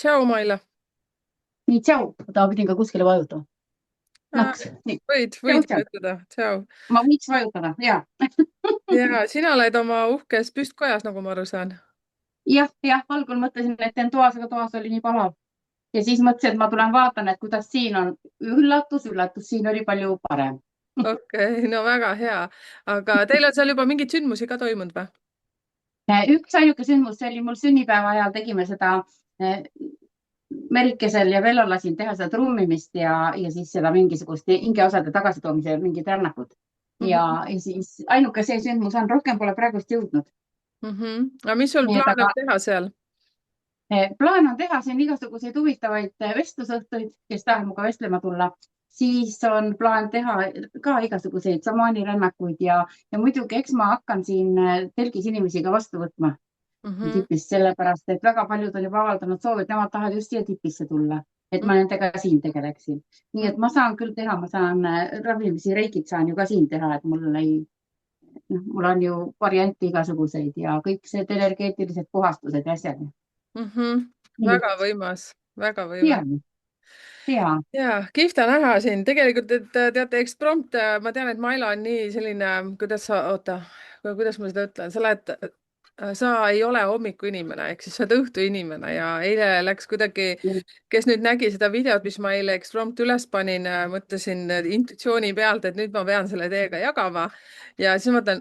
Tšau, Maila. Nii, tšau. Ta pidin ka kuskile vajutama. Äh, Naks. Nii, tšau, võid tšau. vajutada. Tšau. Ma võiks vajutada, jaa. Ja sina oled oma uhkes püstkojas, nagu ma aru saan. Jah, algul mõtlesin, et teen toas, aga toas oli nii palav. Ja siis mõtlesin, et ma tulen vaatan, et kuidas siin on. Üllatus, siin oli palju parem. Okei, no väga hea. Aga teil on seal juba mingeid sündmusi ka toimunud või? Üks ainuke sündmus, see oli mul sünnipäeva ajal, tegime seda eh, Merikesel ja Vellol lasin teha seda trummimist ja siis seda mingisugust hingeosade tagasitoomise mingit rännakut. Mhm. Ja siis ainuke see sündmus on, rohkem pole praegust jõudnud. Aga mis sul Nii et plaan aga on teha seal? Plaan on teha siin igasuguseid huvitavaid vestlusõhtuid, kes tahab minuga vestlema tulla. Siis on plaan teha ka igasuguseid šamaanirännakuid ja muidugi, eks ma hakkan siin telgis inimesi ka vastu võtma Mhm. tipis, sellepärast et väga paljud on juba avaldanud soovi, et nemad tahavad just siia tipisse tulla, et Mhm. ma nendega siin tegeleksin. Nii et ma saan küll teha, ma saan ravimisi, reikid saan ju ka siin teha, et mul on ju variante igasuguseid ja kõik see energeetilised puhastused ja asjad. Nii Väga et võimas, väga ja, võimas. ja. Ja kihvt on näha siin. Tegelikult, et teate, eksprompt, ma tean, et Maila on nii selline, kuidas ma seda ütlen, sa ei ole hommikuinimene, ehk siis sa oled õhtuinimene ja eile läks kuidagi, kes nüüd nägi seda videot, mis ma eile eksprompt üles panin, mõtlesin intuitsiooni pealt, et nüüd ma pean selle teiega jagama. Ja siis mõtlen,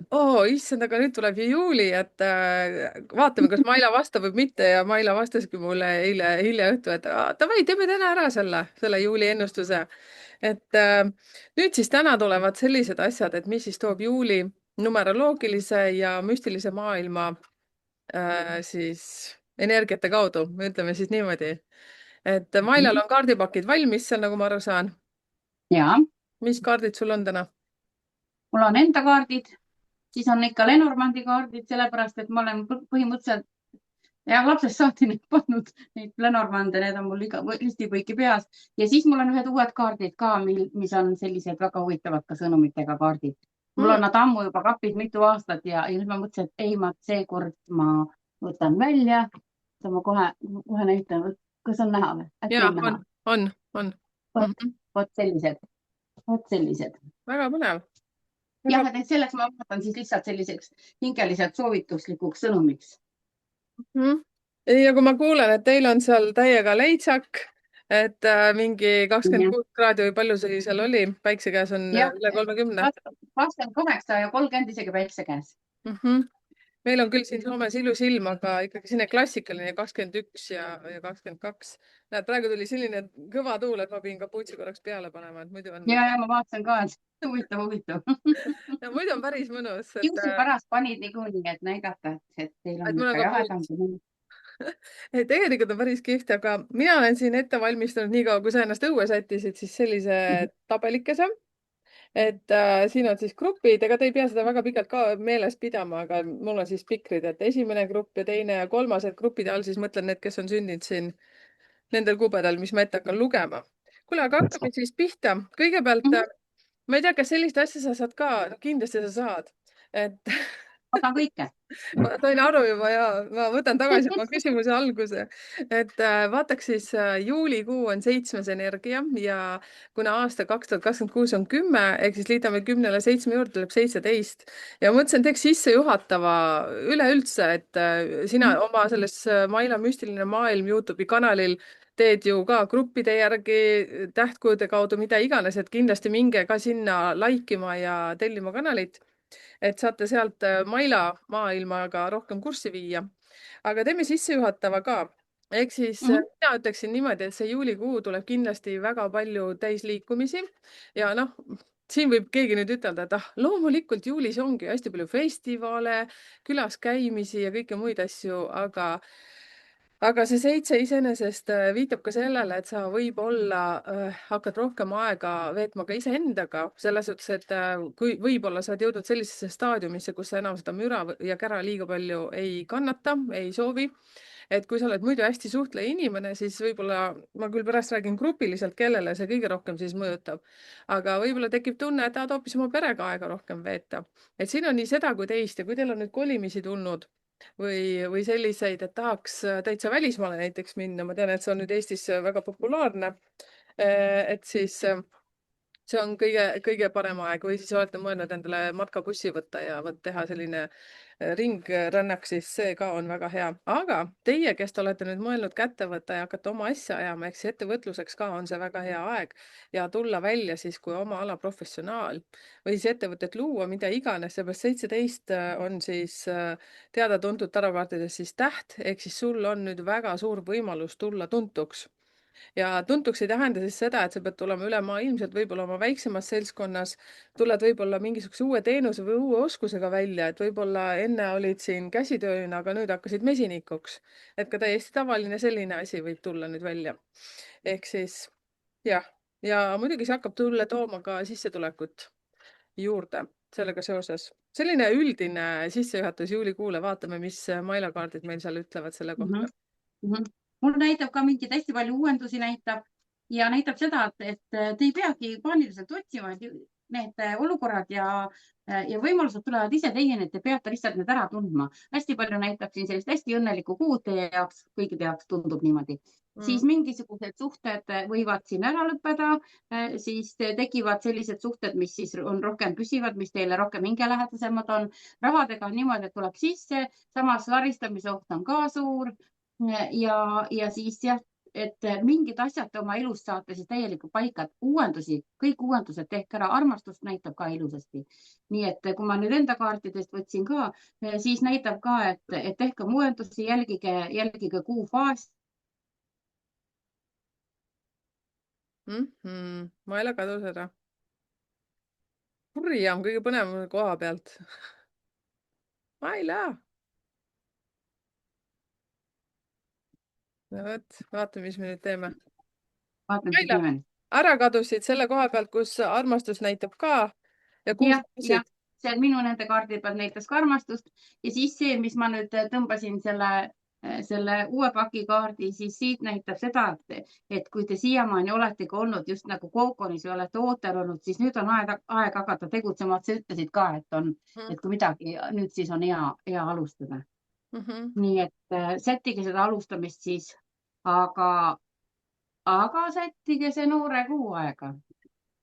issand, aga nüüd tuleb ju juuli, et vaatame, kas Maila vastab või mitte ja Maila vastaski mulle eile hilja õhtu, et davai, teeme täna ära selle juuli ennustuse. Et nüüd siis täna tulevad sellised asjad, et mis siis toob juuli numeroloogilise ja müstilise maailma siis energiate kaudu, ütleme siis niimoodi. Et Mailal on kaardipakid valmis seal, nagu ma aru saan. Ja Mis kaardid sul on täna? mul on enda kaardid, siis on ikka Lenormandi kaardid, sellepärast et ma olen põhimõtteliselt ja lapsest saati neid pannud, neid Lenormande, need on mul iga ristipõiki peas. Ja siis mul on ühed uued kaardid ka, mis on sellised väga huvitavad ka sõnumitega kaardid. Mul on nad ammu juba kapis mitu aastat ja nüüd ma mõtlesin, et ei, seekord ma võtan välja. Ma kohe näitan, kas on näha või? Äkki Ja on näha? on. Vot, Mhm. vot sellised, vot sellised. Väga põnev. Väga... Jah, et selleks ma vaatan siis lihtsalt selliseks hingeliselt soovituslikuks sõnumiks. Mhm. Ja kui ma kuulen, et teil on seal täiega leitsak, et mingi 26 kraadi või palju see seal oli, päikse käes on Jah, üle 30. 28 ja 30 isegi päikse käes. Meil on küll siin Soomes ilus ilm, aga ikkagi selline klassikaline 21 ja 22. Näed, praegu tuli selline kõva tuul, et ma pidin kapuutsi korraks peale panema, et muidu on, Ja ma vaatasin ka, et huvitav. ja muidu on päris mõnus, Kiusu pärast panid niikuinii, et näidata, et teil on et mul on ikka jahedam kapuuts. kui mul. Ei, tegelikult on päris kihvt, aga mina olen siin ette valmistanud nii kaua, kui sa ennast õue sättisid, siis sellise tabelikese. Et siin on siis grupid, ega te ei pea seda väga pikalt ka meeles pidama, aga mul on siis spikrid, et esimene grupp ja teine ja kolmas, et gruppide all siis mõtlen need, kes on sündinud siin nendel kubedal, mis ma ette hakkan lugema. Kuule, aga hakkame siis pihta. Kõigepealt, ma ei tea, kas sellist asja sa saad ka, no kindlasti sa saad, et Ma saan kõike. ma sain aru juba ja ma võtan tagasi oma küsimuse alguse. Et vaataks siis juulikuu on 7. energia ja kuna aasta 2026 on 10, ehk siis liidame 10-le 7 juurde, tuleb 17. Ja mõtlesin, teeks sissejuhatava üleüldse, et sina oma selles Maila müstiline maailm Youtube'i kanalil teed ju ka gruppide järgi, tähtkujude kaudu, mida iganes, et kindlasti minge ka sinna like ima ja tellima kanalit, et saate sealt Maila maailmaga rohkem kurssi viia. Aga teeme sissejuhatava ka. Ehk siis mina ütleksin niimoodi, et see juulikuu tuleb kindlasti väga palju täisliikumisi ja noh, siin võib keegi nüüd ütelda, et loomulikult juulis ongi hästi palju festivale, külas käimisi ja kõike muid asju, aga see 7 iseenesest viitab ka sellele, et sa võib-olla hakkad rohkem aega veetma ka iseendaga, selles suhtes, et kui võib-olla sa oled jõudnud sellisesse staadiumisse, kus sa enam seda müra ja kära liiga palju ei kannata, ei soovi. Et kui sa oled muidu hästi suhtleja inimene, siis võib-olla, ma küll pärast räägin grupiliselt, kellele see kõige rohkem siis mõjutab, aga võib-olla tekib tunne, et tahad hoopis oma perega aega rohkem veeta. Et siin on nii seda kui teist ja kui teil on nüüd kolimisi tulnud, või selliseid, et tahaks täitsa välismaale näiteks minna. Ma tean, et see on nüüd Eestis väga populaarne. Et siis see on kõige parem aeg või siis olete mõelnud endale matkabussi võtta ja teha selline ringrännak, siis see ka on väga hea. aga teie, kes te olete nüüd mõelnud kätte võtta ja hakata oma asja ajama, ehk siis ettevõtluseks ka on see väga hea aeg ja tulla välja siis kui oma ala professionaal või siis ettevõtet luua, mida iganes, seepärast 17 on siis teada-tuntud tarakaartides siis täht, ehk siis sul on nüüd väga suur võimalus tulla tuntuks ja tuntuks ei tähenda siis seda, et sa pead tulema ülemaailmselt, võib-olla oma väiksemas seltskonnas, tuled võib-olla mingisuguse uue teenuse või uue oskusega välja, et võib-olla enne olid siin käsitööna, aga nüüd hakkasid mesinikuks. Et ka täiesti tavaline selline asi võib tulla nüüd välja. Ehk siis jah, ja muidugi see hakkab tulla tooma ka sissetulekut juurde sellega seoses. Selline üldine sissejuhatus juulikuule, vaatame, mis mailakaardid meil seal ütlevad selle kohta. Mul näitab ka mingeid hästi palju uuendusi näitab ja näitab seda, et te ei peagi paaniliselt otsima, et need olukorrad ja võimalused tulevad ise teieni, et te peate lihtsalt need ära tundma. Hästi palju näitab siin sellist hästi õnnelikku kuud teie jaoks, kõikide jaoks tundub niimoodi. Siis mingisugused suhted võivad siin ära lõppeda, siis tekivad sellised suhted, mis siis on rohkem püsivad, mis teile rohkem hingelähedasemad on. Rahadega on niimoodi, et tuleb sisse, samas laristamise oht on ka suur ja siis jah, et mingid asjad oma elust saate siis täielikult paika, et uuendusi, kõik uuendused tehke ära, armastust näitab ka ilusasti. Nii et kui ma nüüd enda kaartidest võtsin ka, siis näitab ka, et tehke uuendusi, jälgige kuufaasi. Maile kadus ära. Kurja on kõige põnevam koha pealt. Maila! No võt, vaatame, mis me nüüd teeme. Maila, ära kadusid selle koha pealt, kus armastus näitab ka ja kuufasid. See minu nende kaardi peal näitas ka armastust ja siis see, mis ma nüüd tõmbasin selle uue paki kaardi, siis siit näitab seda, et kui te siiamaani oletegi olnud just nagu kookonis või olete ootel olnud, siis nüüd on aeg hakata tegutsema. Sa ütlesid ka, et kui midagi, nüüd siis on hea alustada. Nii et sättige seda alustamist siis, aga sättige see noore kuu aega.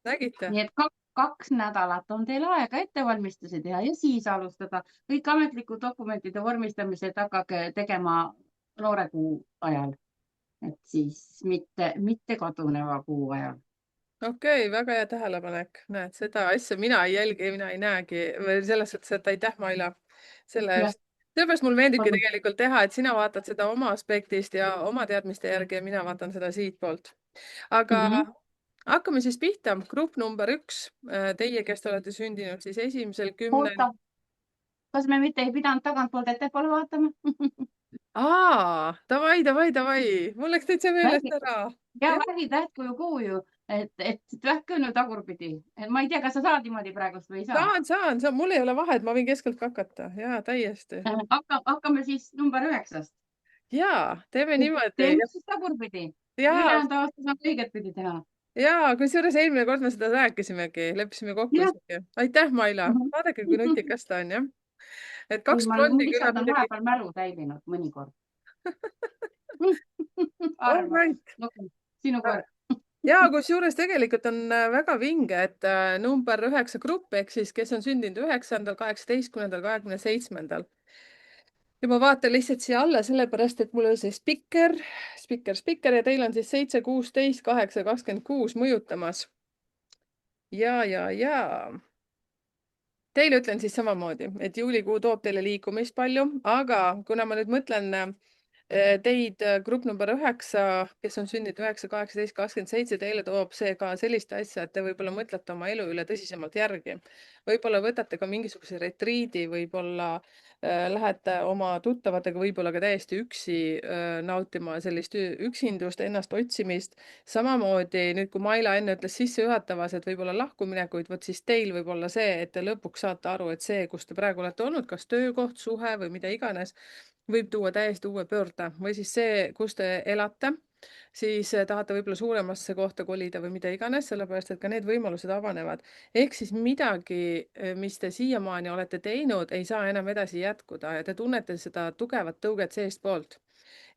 Nägite? Nii et 2 nädalat on teil aega ettevalmistusi teha ja siis alustada. Kõik ametlikud dokumentide vormistamised hakake tegema noore kuu ajal. Et siis mitte kaduneva kuu ajal. Okei, väga hea tähelepanek. Näed, seda asja mina ei jälgi, mina ei näegi. Selles suhtes, et aitäh, Maila, selle eest. Sellepärast mul meeldibki tegelikult teha, et sina vaatad seda oma aspektist ja oma teadmiste järgi ja mina vaatan seda siitpoolt. Aga hakkame siis pihta. Grupp number 1. Teie, kes te olete sündinud siis 1.10. Oota, kas me mitte ei pidanud tagantpoolt ettepoole vaatama? Davai. Mul läks täitsa meelest ära. Ja vähi tähtkuju kuu ju, et vähke nüüd tagurpidi. Ma ei tea, kas sa saad niimoodi praegust või ei saa? Saan. Mul ei ole vahet, ma võin keskelt ka hakata. Jaa, täiesti. Hakkame siis number 9. Jaa, teeme niimoodi. Teeme siis tagurpidi. Ülejäänud aasta saab õiget pidi teha. Jaa, kusjuures eelmine kord me seda rääkisimegi, leppisime kokku isegi. Aitäh, Maila. Vaadake, kui nutikas ta on, jah. Et 2 blondi küll on midagi. Vahepeal mälu täibinud mõnikord. All right. Sinu kord. Jaa, kusjuures tegelikult on väga vinge, et number 9 grupp, ehk siis kes on sündinud 9., 18., 27. Ja ma vaatan lihtsalt siia alla, sellepärast, et mul on see spikker ja teil on siis 7, 16, 8, 26 mõjutamas. Ja. Teile ütlen siis samamoodi, et juulikuu toob teile liikumist palju, aga kuna ma nüüd mõtlen teid grupp number 9, kes on sündinud 9, 18, 27, teile toob see ka sellist asja, et te võib-olla mõtlete oma elu üle tõsisemalt järgi. Võib-olla võtate ka mingisuguse retriidi, võib-olla lähete oma tuttavatega võib-olla ka täiesti üksi nautima sellist üksindust, ennast otsimist. Samamoodi nüüd, kui Maila enne ütles sissejuhatavas, et võib-olla lahkuminekuid, võt siis teil võib olla see, et te lõpuks saate aru, et see, kus te praegu olete olnud, kas töökoht, suhe või mida iganes, võib tuua täiesti uue pöörde või siis see, kus te elate, siis tahate võib-olla suuremasse kohta kolida või mida iganes, sellepärast et ka need võimalused avanevad. Ehk siis midagi, mis te siiamaani olete teinud, ei saa enam edasi jätkuda ja te tunnete seda tugevat tõuget seestpoolt.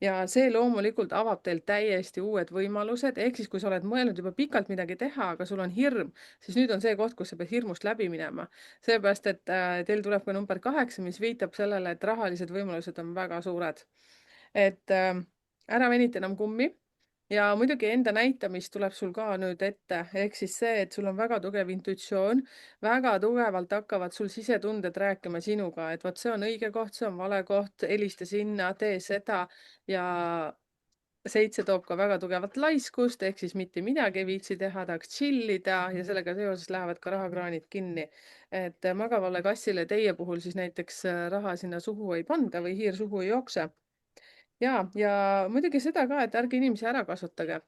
Ja see loomulikult avab teil täiesti uued võimalused, ehk siis kui sa oled mõelnud juba pikalt midagi teha, aga sul on hirm, siis nüüd on see koht, kus sa pead hirmust läbi minema. Seepärast, et teil tuleb ka number 8, mis viitab sellele, et rahalised võimalused on väga suured. Et ära venita enam kummi ja muidugi enda näitamist tuleb sul ka nüüd ette, ehk siis see, et sul on väga tugev intuitsioon, väga tugevalt hakkavad sul sisetunded rääkima sinuga, et vot see on õige koht, see on vale koht, helista sinna, tee seda ja 7 toob ka väga tugevat laiskust, ehk siis mitte midagi ei viitsi teha, tahaks chillida ja sellega seoses lähevad ka rahakraanid kinni. Et magavale kassile teie puhul siis näiteks raha sinna suhu ei panda või hiir suhu ei jookse. Ja muidugi seda ka, et ärge inimesi ära kasutage.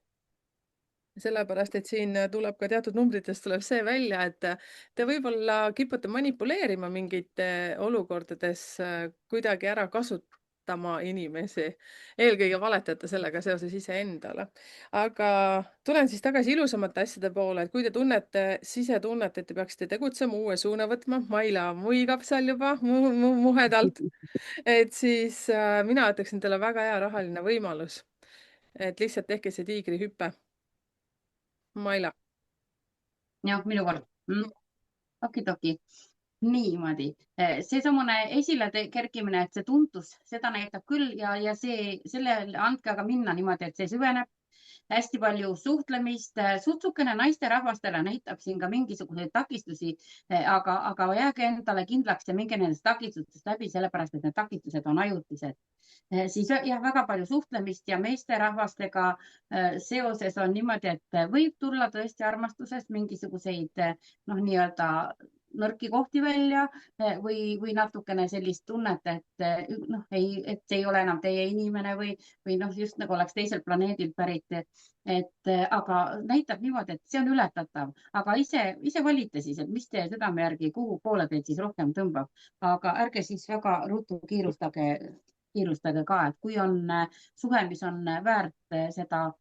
Sellepärast, et siin tuleb ka teatud numbritest tuleb see välja, et te võib-olla kipute manipuleerima mingite olukordades, kuidagi ära kasutama inimesi. Eelkõige valetate sellega seoses iseendale. Aga tulen siis tagasi ilusamate asjade poole, et kui te tunnete, sisetunnet, et te peaksite tegutsema, uue suuna võtma, Maila muigab seal juba muhedalt, et siis mina ütleksin teile väga hea rahaline võimalus. Et lihtsalt tehke see tiigrihüpe. Maila. jah, minu kord okidoki. Niimoodi, seesamune kerkimine, et see tuntus, seda näitab küll ja sellele andke aga minna niimoodi, et see süveneb. Hästi palju suhtlemist, sutsukene naisterahvastele näitab siin ka mingisuguseid takistusi, aga jääge endale kindlaks ja minge nendest takistustest läbi, sellepärast et need takistused on ajutised. Siis jah, väga palju suhtlemist ja meesterahvastega seoses on niimoodi, et võib tulla tõesti armastusest mingisuguseid nii-öelda nõrki kohti välja või natukene sellist tunnet, et et see ei ole enam teie inimene või just nagu oleks teiselt planeedilt pärit. Aga näitab niimoodi, et see on ületatav, aga ise valite siis, et mis teie südame järgi, kuhu poole teid siis rohkem tõmbab, aga ärge siis väga ruttu kiirustage ka, et kui on suhe, mis on väärt seda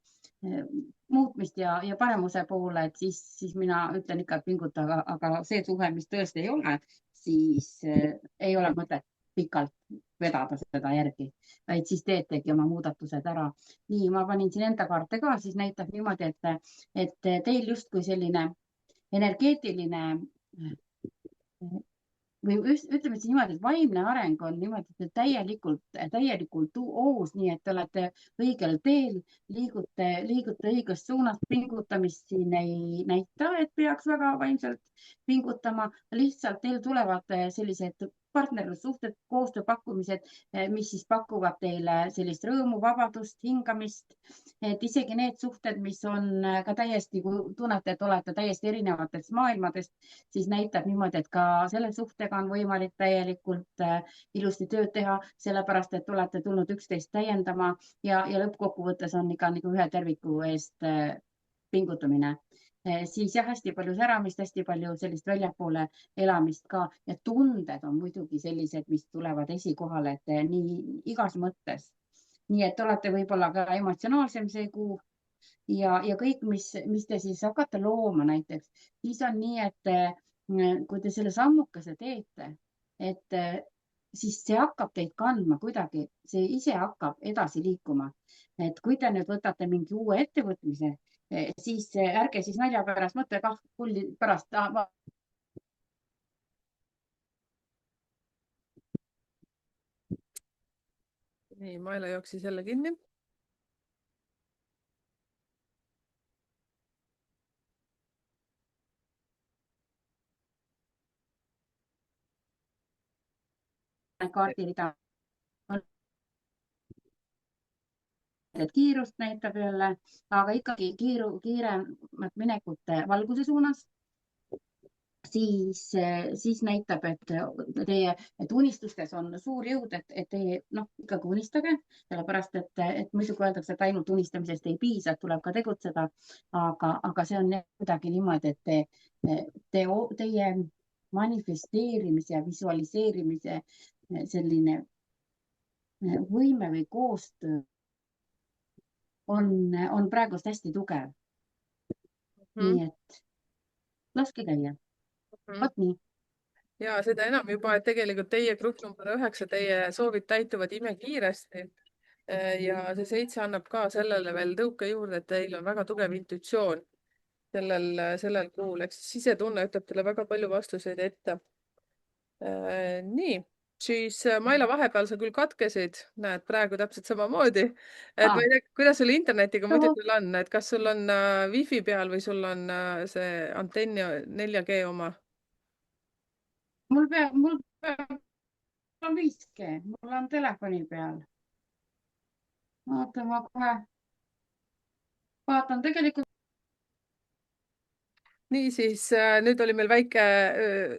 muutmist ja paremuse poole, et siis mina ütlen ikka, et pinguta, aga see suhe, mis tõesti ei ole, siis ei ole mõtet pikalt vedada seda järgi, vaid siis teetegi oma muudatused ära. Nii, ma panin siin enda kaarte ka, siis näitab niimoodi, et teil justkui selline energeetiline või ütleme siis niimoodi, et vaimne areng on niimoodi, et täielikult ohus, nii et te olete õigel teel, liigute õiges suunas, pingutamist siin ei näita, et peaks väga vaimselt pingutama, lihtsalt teil tulevad sellised partnerlussuhted, koostööpakkumised, mis siis pakuvad teile sellist rõõmu, vabadust, hingamist, et isegi need suhted, mis on ka täiesti, kui tunnete, et olete täiesti erinevatest maailmadest, siis näitab niimoodi, et ka selle suhtega on võimalik täielikult ilusti tööd teha, sellepärast et olete tulnud üksteist täiendama ja lõppkokkuvõttes on ikka nagu ühe terviku eest pingutamine. Siis jah, hästi palju säramist, hästi palju sellist väljapoole elamist ka ja tunded on muidugi sellised, mis tulevad esikohale, et nii igas mõttes. Nii et olete võib-olla ka emotsionaalsem see kuu ja kõik, mis te siis hakkate looma näiteks, siis on nii, et kui te selle sammukese teete, et siis see hakkab teid kandma kuidagi, see ise hakkab edasi liikuma. Et kui te nüüd võtate mingi uue ettevõtmise, siis ärge siis nalja pärast mõtle kah pulli pärast. Nii, Maila jooksis jälle kinni. Kaardirida. Et kiirust näitab jälle, aga ikkagi kiiremat minekut valguse suunas. Siis näitab, et unistustes on suur jõud, et teie ikkagi unistage, sellepärast et muidugi öeldakse, et ainult unistamisest ei piisa, tuleb ka tegutseda. Aga see on kuidagi niimoodi, et teie manifesteerimise ja visualiseerimise selline võime või koostöö on praegust hästi tugev. Mhm. Nii et laske käia. Mhm. Vot nii. Ja seda enam juba, et tegelikult teie grupp number 9, teie soovid täituvad imekiiresti. Ja see 7 annab ka sellele veel tõuke juurde, et teil on väga tugev intuitsioon sellel kuul, eks sisetunne ütleb teile väga palju vastuseid ette. Nii, siis Maila, vahepeal sa küll katkesid, näed praegu täpselt samamoodi. Et ma Ah, ei tea, kuidas sul internetiga muidu no, sul on, et kas sul on wifi peal või sul on see antenn 4G oma? mul on 5G, mul on telefoni peal. Oota, ma kohe vaatan tegelikult. Niisiis, nüüd oli meil väike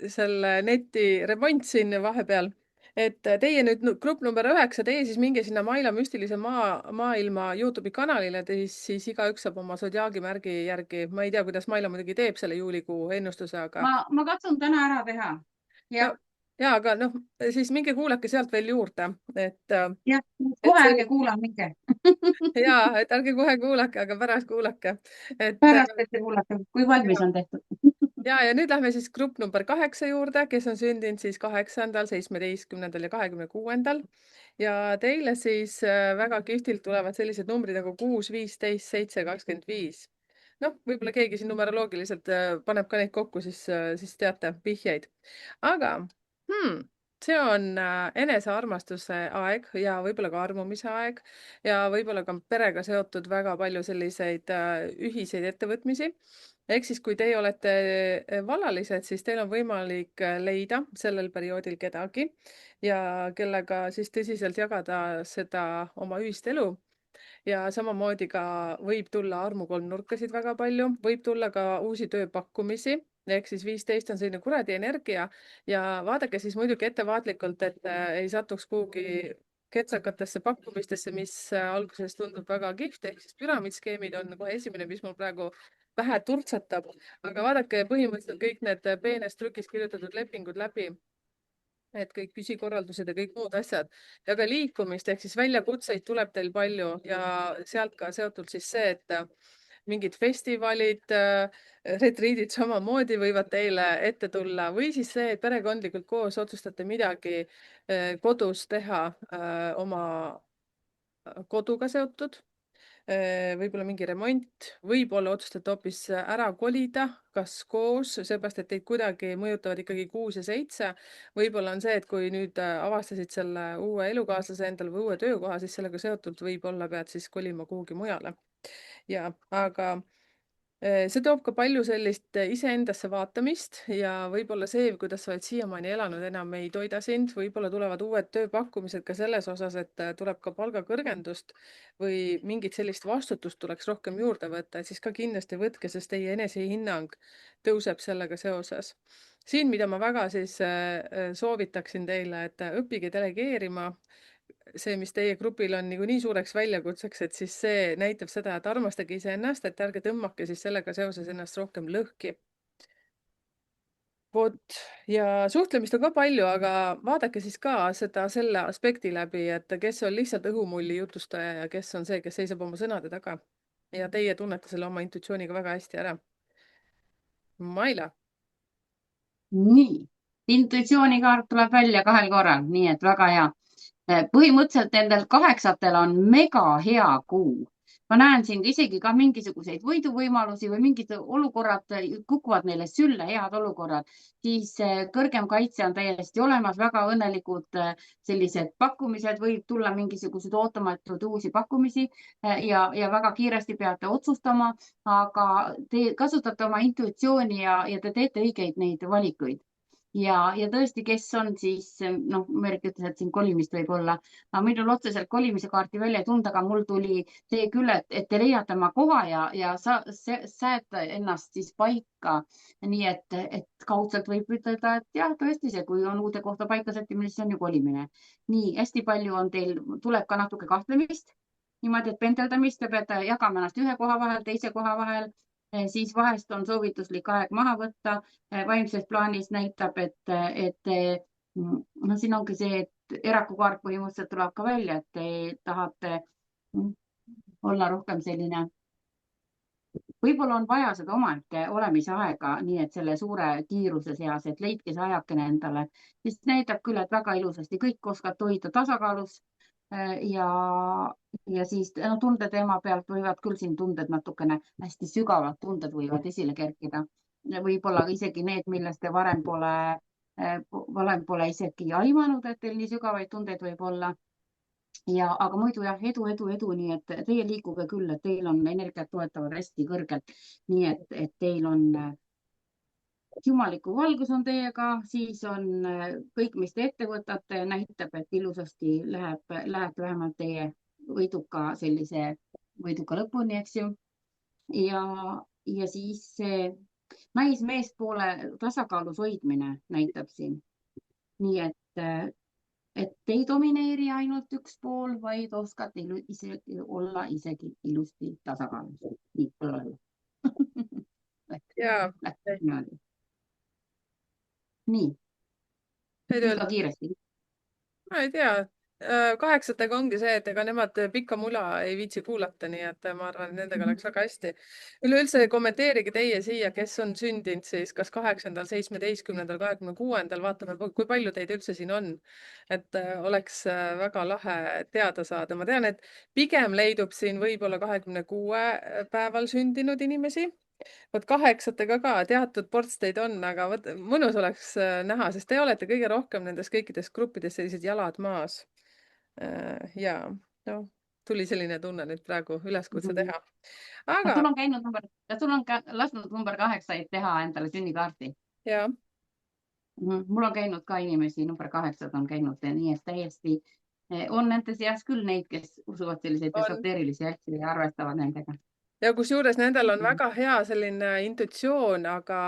selle neti remont siin vahepeal. Et teie nüüd grupp number 9, teie siis minge sinna Maila müstilise maailma Youtube'i kanalile, siis igaüks saab oma sodiaagimärgi järgi. Ma ei tea, kuidas Maila muidugi teeb selle juulikuu ennustuse, aga Ma katsun täna ära teha. ja, Jah, ja aga noh, siis minge kuulake sealt veel juurde, jah, et kohe see ärge kuula minge. ja, et ärge kohe kuulake, aga pärast kuulake. Et Pärast ette kuulata, kui valmis on tehtud. ja nüüd lähme siis grupp number 8 juurde, kes on sündinud siis 8., 17. ja 26. Ja teile siis väga kihvtilt tulevad sellised numbrid nagu 6, 15, 7, 25. Noh, võib-olla keegi siin numeroloogiliselt paneb ka neid kokku, siis teate vihjeid. Aga see on enesearmastuse aeg ja võib-olla ka armumise aeg ja võib-olla ka perega seotud väga palju selliseid ühiseid ettevõtmisi. Ehk siis, kui teie olete vallalised, siis teil on võimalik leida sellel perioodil kedagi ja kellega siis tõsiselt jagada seda oma ühist elu. Ja samamoodi ka võib tulla armukolmnurkasid väga palju, võib tulla ka uusi tööpakkumisi, ehk siis 15 on selline kuradi energia ja vaadake siis muidugi ettevaatlikult, et ei satuks kuhugi ketsakatesse pakkumistesse, mis alguses tundub väga kihvt, ehk siis püramiidskeemid on kohe esimene, mis mul praegu pähe turtsatab, aga vaadake põhimõtteliselt kõik need peenes trükis kirjutatud lepingud läbi, et kõik püsikorraldused ja kõik muud asjad ja ka liikumist ehk siis väljakutseid tuleb teil palju ja sealt ka seotult siis see, et mingid festivalid, retriidid samamoodi võivad teile ette tulla või siis see, et perekondlikult koos otsustate midagi kodus teha oma koduga seotud, võib-olla mingi remont, võib-olla otsustate hoopis ära kolida, kas koos, seepärast, et teid kuidagi mõjutavad ikkagi 6 ja 7. Võib-olla on see, et kui nüüd avastasid selle uue elukaaslase endale või uue töökoha, siis sellega seotult võib-olla pead siis kolima kuhugi mujale. Ja, aga see toob ka palju sellist iseendasse vaatamist ja võib-olla see, kuidas sa oled siiamaani elanud, enam ei toida sind, võib-olla tulevad uued tööpakkumised ka selles osas, et tuleb ka palgakõrgendust või mingit sellist vastutust tuleks rohkem juurde võtta, et siis ka kindlasti võtke, sest teie enesehinnang tõuseb sellega seoses. Siin, mida ma väga siis soovitaksin teile, et õppige delegeerima see, mis teie grupil on niikuinii suureks väljakutseks, et siis see näitab seda, et armastage iseennast, et ärge tõmmake siis sellega seoses ennast rohkem lõhki. Vot ja suhtlemist on ka palju, aga vaadake siis ka seda selle aspekti läbi, et kes on lihtsalt õhumulli jutustaja ja kes on see, kes seisab oma sõnade taga. Ja teie tunnete selle oma intuitsiooniga väga hästi ära. Maila. Nii, intuitsioonikaart tuleb välja 2 korral, nii et väga hea. Põhimõtteliselt nendel 8 on mega hea kuu. Ma näen siin isegi ka mingisuguseid võiduvõimalusi või mingid olukorrad kukuvad neile sülle, head olukorrad, siis kõrgem kaitse on täiesti olemas, väga õnnelikud sellised pakkumised, võib tulla mingisuguseid ootamatuid uusi pakkumisi ja väga kiiresti peate otsustama, aga te kasutate oma intuitsiooni ja te teete õigeid neid valikuid. Ja tõesti, kes on siis, noh, Merike ütles, et siin kolimist võib olla, aga minul otseselt kolimise kaarti välja ei tulnud, aga mul tuli see küll, et te leiate oma koha ja sääte ennast siis paika. Nii et kaudselt võib ütelda, et jah, tõesti see, kui on uude kohta paika sättimine, siis on ju kolimine. Nii hästi palju on teil, tuleb ka natuke kahtlemist, niimoodi, et pendeldamist, te peate jagama ennast ühe koha vahel, teise koha vahel. Siis vahest on soovituslik aeg maha võtta. Vaimses plaanis näitab, et no siin ongi see, et erakukaart põhimõtteliselt tuleb ka välja, et te tahate olla rohkem selline, võib-olla on vaja seda omaette olemise aega, nii et selle suure kiiruse seas, et leidke see ajakene endale, siis näitab küll, et väga ilusasti kõik oskate hoida tasakaalus. ja, ja siis no, tundeteema pealt võivad küll siin tunded natukene, hästi sügavad tunded võivad esile kerkida. võib-olla isegi need, millest te varem pole isegi aimanud, et teil nii sügavaid tundeid võib olla. Aga muidu jah, edu, edu, edu, nii et teie liikuge küll, et teil on energiat toetavad hästi kõrgelt. nii et teil on jumaliku valgus on teiega, siis on kõik, mis te ette võtate, näitab, et ilusasti läheb vähemalt teie võiduka lõpuni, eks ju. ja, ja siis see naismeespoole tasakaalus hoidmine näitab siin. nii et ei domineeri ainult üks pool, vaid oskate olla isegi ilusti tasakaalus. nii, olla. ja Läks niimoodi. Nii, võid liiga öelda, kiiresti. ma ei tea, kaheksatega ongi see, et ega nemad pikka mula ei viitsi kuulata, nii et ma arvan, et nendega läks väga hästi. üleüldse kommenteerige teie siia, kes on sündinud siis kas 8., 17., 26., vaatame, kui palju teid üldse siin on. et oleks väga lahe teada saada. ma tean, et pigem leidub siin võib-olla 26 päeval sündinud inimesi. vot kaheksatega ka teatud ports teid on, aga vot mõnus oleks näha, sest te olete kõige rohkem nendes kõikides gruppides sellised jalad maas. ja noh, tuli selline tunne nüüd praegu üleskutse teha. kas aga sul on käinud kas sul on lasknud number 8 teha endale sünnikaarti? ja Mul on käinud ka inimesi, number 8 on käinud, nii et täiesti on nende seas küll neid, kes usuvad selliseid on esoteerilisi asju ja arvestavad nendega. ja kusjuures nendel on väga hea selline intuitsioon, aga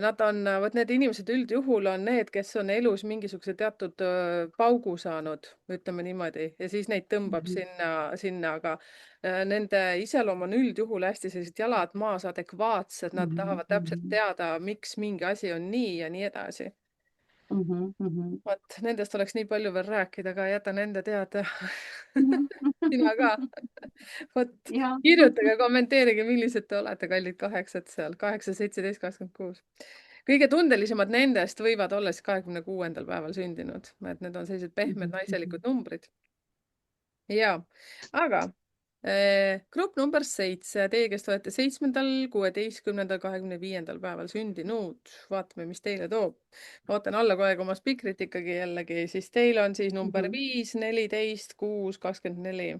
nad on, vot need inimesed üldjuhul on need, kes on elus mingisuguse teatud paugu saanud, ütleme niimoodi, ja siis neid tõmbab sinna, aga nende iseloom on üldjuhul hästi sellised jalad maas, adekvaatsed, nad tahavad täpselt teada, miks mingi asi on nii ja nii edasi. vot nendest oleks nii palju veel rääkida, aga jätan enda teada. sina ka. vot ja, kirjutage, kommenteerige, millised te olete, kallid kaheksad seal, 8, 17, 26. kõige tundelisemad nendest võivad olla siis 26. päeval sündinud, et need on sellised pehmed naiselikud numbrid. ja, aga grupp number 7, teie, kes te olete 7., 16., 25. päeval sündinud, vaatame, mis teile toob. vaatan alla kogu aeg oma spikrit ikkagi jällegi, siis teil on siis number 5, 14, 6, 24.